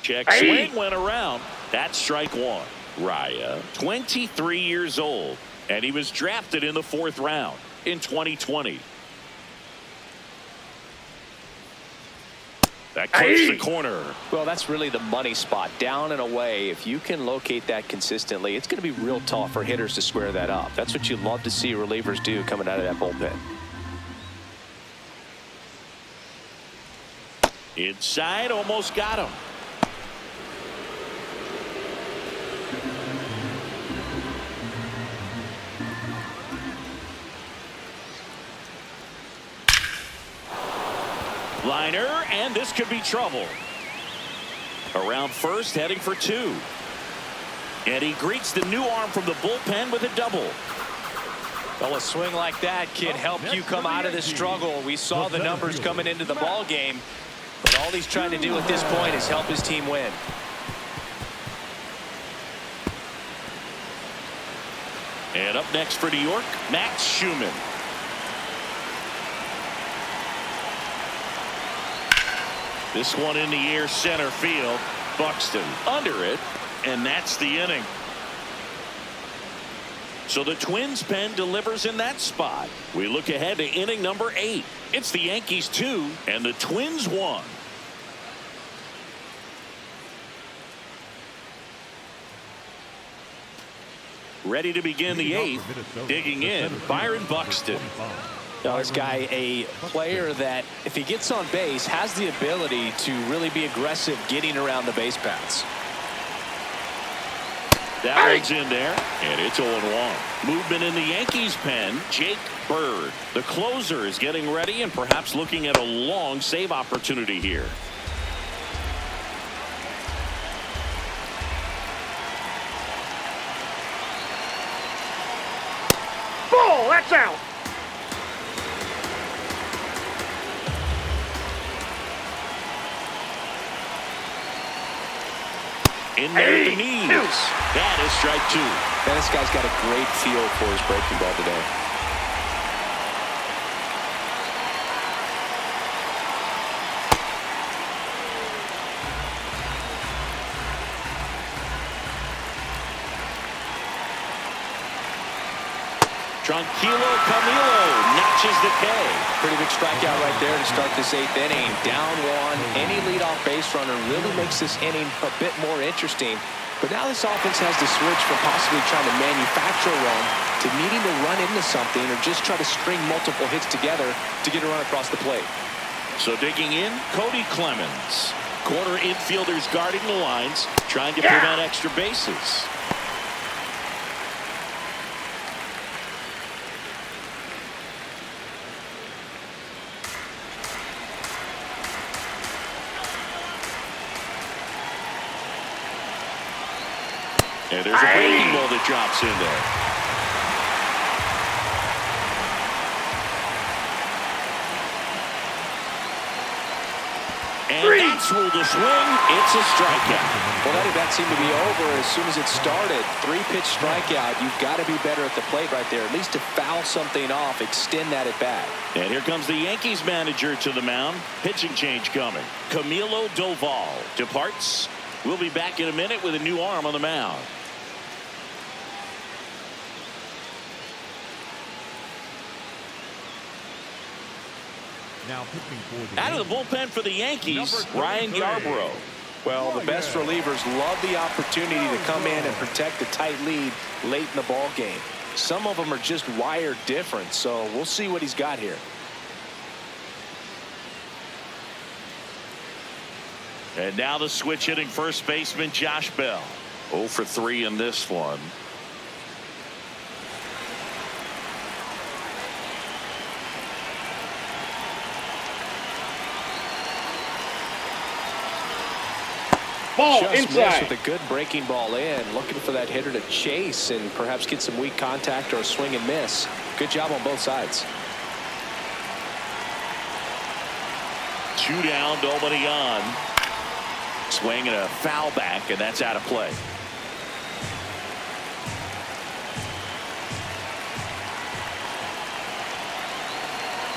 Check swing went around. That's strike 1. Raya, 23 years old, and he was drafted in the 4th round in 2020. That clips the corner. Well, that's really the money spot, down and away. If you can locate that consistently, it's going to be real tough for hitters to square that up. That's what you love to see relievers do coming out of that bullpen. Inside, almost got him. Liner, and this could be trouble. Around first, heading for 2. And he greets the new arm from the bullpen with a double. Well, a swing like that can help you come out of the struggle. We saw the numbers coming into the ball game, but all he's trying to do at this point is help his team win. And up next for New York, Max Schumann. This one in the air, center field. Buxton under it, and that's the inning. So the Twins pen delivers in that spot. We look ahead to inning number 8. It's the Yankees 2 and the Twins 1. Ready to begin the 8th. Digging in, Byron Buxton. Now, this guy, a player that, if he gets on base, has the ability to really be aggressive getting around the base paths. That one's in there, and it's 0-1. Movement in the Yankees pen, Jake Bird. The closer is getting ready and perhaps looking at a long save opportunity here. Ball, that's out. In there at the knees. That is strike 2. And this guy's got a great feel for his breaking ball today. Tranquilo Camilo notches the K. Pretty big strikeout right there to start this 8th inning. Down 1. Any leadoff base runner really makes this inning a bit more interesting. But now this offense has to switch from possibly trying to manufacture a run to needing to run into something or just try to string multiple hits together to get a run across the plate. So digging in, Cody Clemens. Corner infielders guarding the lines, trying to prevent extra bases. And there's a breaking ball that drops in there. And that's ruled a swing. It's a strikeout. Well, that at-bat seemed to be over as soon as it started. 3-pitch strikeout. You've got to be better at the plate right there, at least to foul something off, extend that at-bat. And here comes the Yankees manager to the mound. Pitching change coming. Camilo Doval departs. We'll be back in a minute with a new arm on the mound. Now pitching for the Out of the bullpen for the Yankees, Ryan Yarbrough. Well, the best relievers love the opportunity to come in and protect a tight lead late in the ball game. Some of them are just wired different, so we'll see what he's got here. And now the switch hitting first baseman Josh Bell. 0 for 3 in this one. Ball Just inside. missed with a good breaking ball in, looking for that hitter to chase and perhaps get some weak contact or a swing and miss. Good job on both sides. 2 down, nobody on. Swing and a foul back, and that's out of play.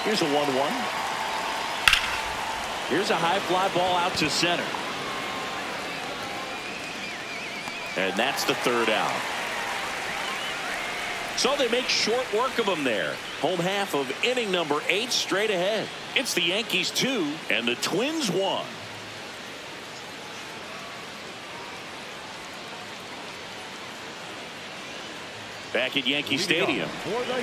Here's a 1-1. Here's a high fly ball out to center. And that's the 3rd out. So they make short work of him there. Home half of inning number 8 straight ahead. It's the Yankees 2 and the Twins 1. Back at Yankee Stadium.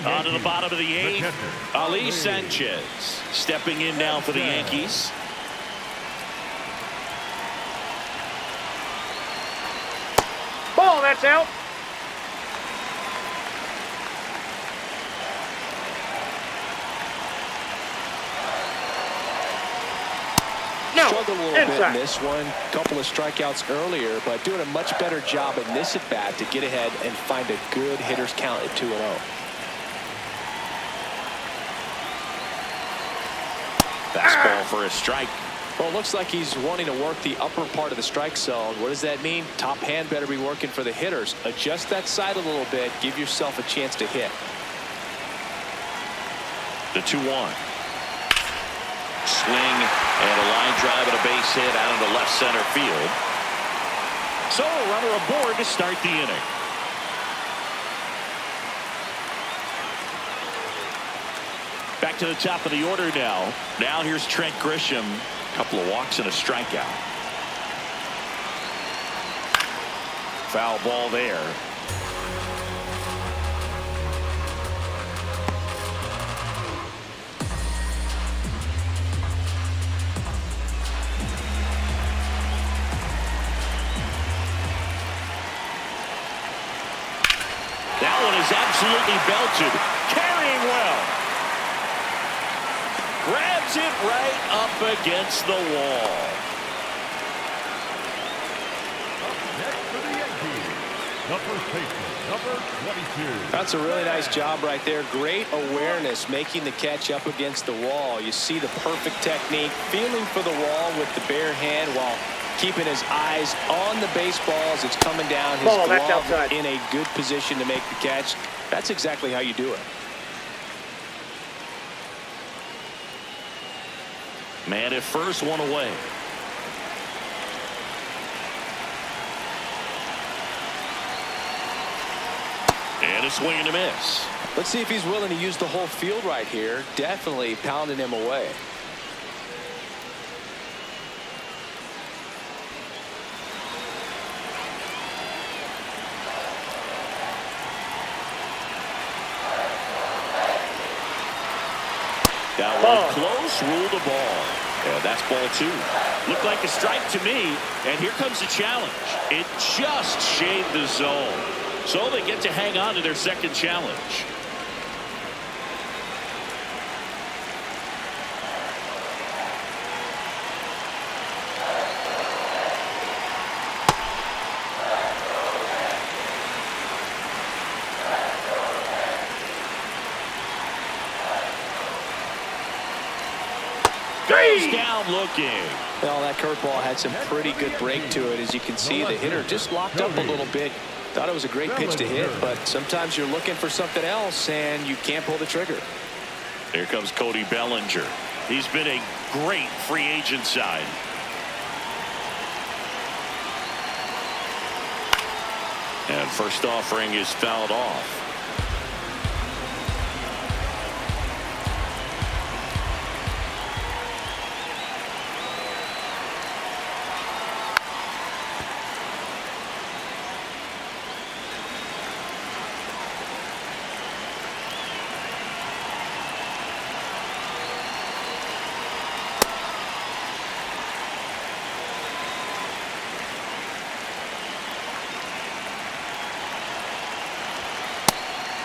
On to the bottom of the 8th. Ali Sanchez stepping in now for the Yankees. Ball, that's out. No, Struggled a little bit in inside. this one. Couple of strikeouts earlier, but doing a much better job in this at-bat to get ahead and find a good hitter's count at 2-0. Fastball for a strike. Well, it looks like he's wanting to work the upper part of the strike zone. What does that mean? Top hand better be working for the hitters. Adjust that side a little bit. Give yourself a chance to hit. The 2-1. Swing and a line drive and a base hit out into left center field. So a runner aboard to start the inning. Back to the top of the order now. Now here's Trent Grisham. Couple of walks and a strikeout. Foul ball there. That one is absolutely belted. Carrying well. Grabs it right up against the wall. Next for the Yankees, the first baseman, number 22. That's a really nice job right there. Great awareness, making the catch up against the wall. You see the perfect technique, feeling for the wall with the bare hand while keeping his eyes on the baseball as it's coming down. His Ball, that's glove outside. in a good position to make the catch. That's exactly how you do it. Man at first, one away. And a swing and a miss. Let's see if he's willing to use the whole field right here. Definitely pounding him away. That one close, ruled a ball. Yeah, that's ball two. Looked like a strike to me, and here comes the challenge. It just shaved the zone. So they get to hang on to their second challenge. Goes down looking. Well, that curveball had some pretty good break to it. As you can see, the hitter just locked up a little bit. Thought it was a great pitch to hit, but sometimes you're looking for something else and you can't pull the trigger. Here comes Cody Bellinger. He's been a great free agent sign. And first offering is fouled off.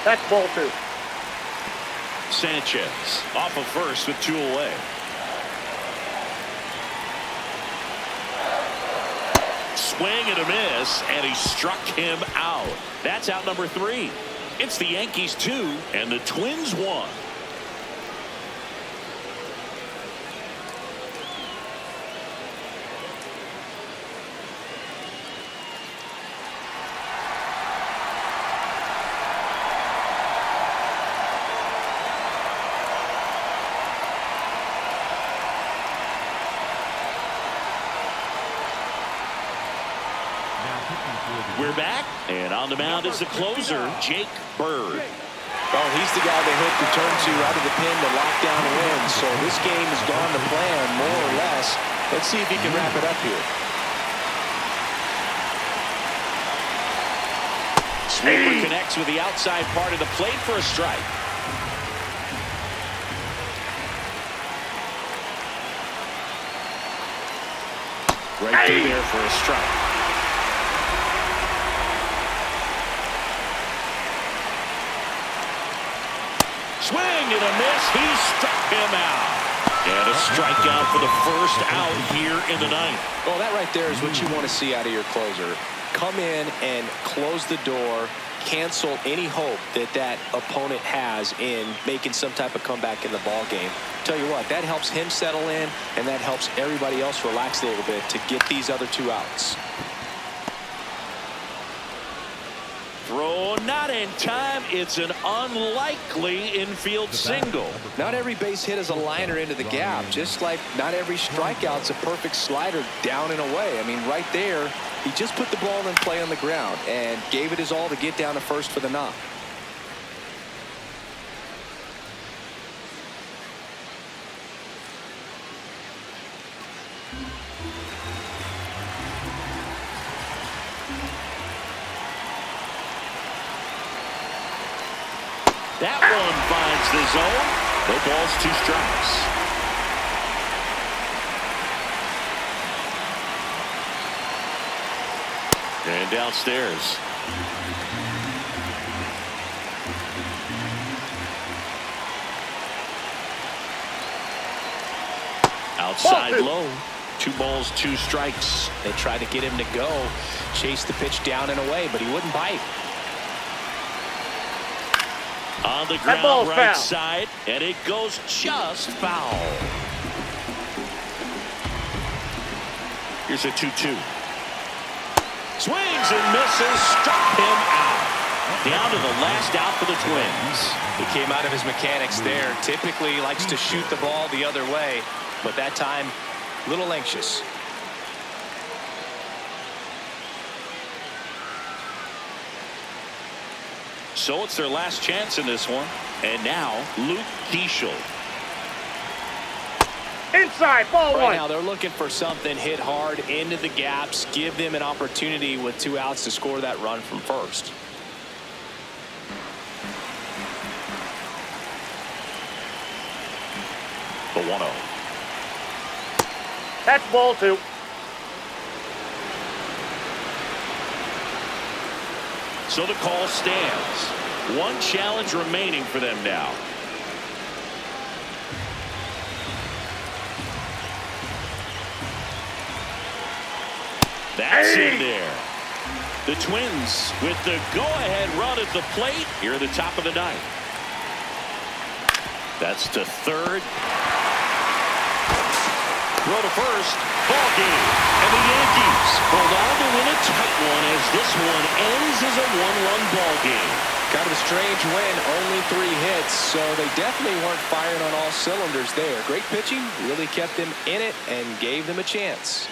That's ball two. Sanchez off of first with two away. Swing and a miss, and he struck him out. That's out number three. It's the Yankees 2 and the Twins 1. We're back, and on the mound is the closer, Jake Bird. Well, he's the guy they hope to turn to out of the pen to lock down wins. So this game has gone to plan, more or less. Let's see if he can wrap it up here. Sweeper connects with the outside part of the plate for a strike. Right through there for a strike. Swing and a miss. He struck him out. And a strikeout for the first out here in the ninth. Well, that right there is what you want to see out of your closer. Come in and close the door, cancel any hope that that opponent has in making some type of comeback in the ball game. Tell you what, that helps him settle in, and that helps everybody else relax a little bit to get these other two outs. Throw not in time. It's an unlikely infield single. Not every base hit is a liner into the gap, just like not every strikeout's a perfect slider down and away. I mean, right there, he just put the ball in play on the ground and gave it his all to get down to first for the knock. That one finds the zone. No balls, two strikes. And downstairs. Outside Ball. low. 2 balls, 2 strikes. They tried to get him to go, chase the pitch down and away, but he wouldn't bite. On the That ball's ground right foul. side, and it goes just foul. Here's a 2-2. Swings and misses, struck him out. Down to the last out for the Twins. He came out of his mechanics there. Typically he likes to shoot the ball the other way, but that time, a little anxious. So it's their last chance in this one. And now, Luke Keeschel. Inside, ball Right one. now, they're looking for something hit hard into the gaps, give them an opportunity with 2 outs to score that run from first. The 1-0. That's ball 2. So the call stands. 1 challenge remaining for them now. That's in there. The Twins with the go-ahead run at the plate here at the top of the 9th. That's to third. Throw to first. Ball game. And the Yankees hold on to win a tight one as this one ends as a 1-run ball game. Kind of a strange win, only 3 hits, so they definitely weren't firing on all cylinders there. Great pitching, really kept them in it and gave them a chance.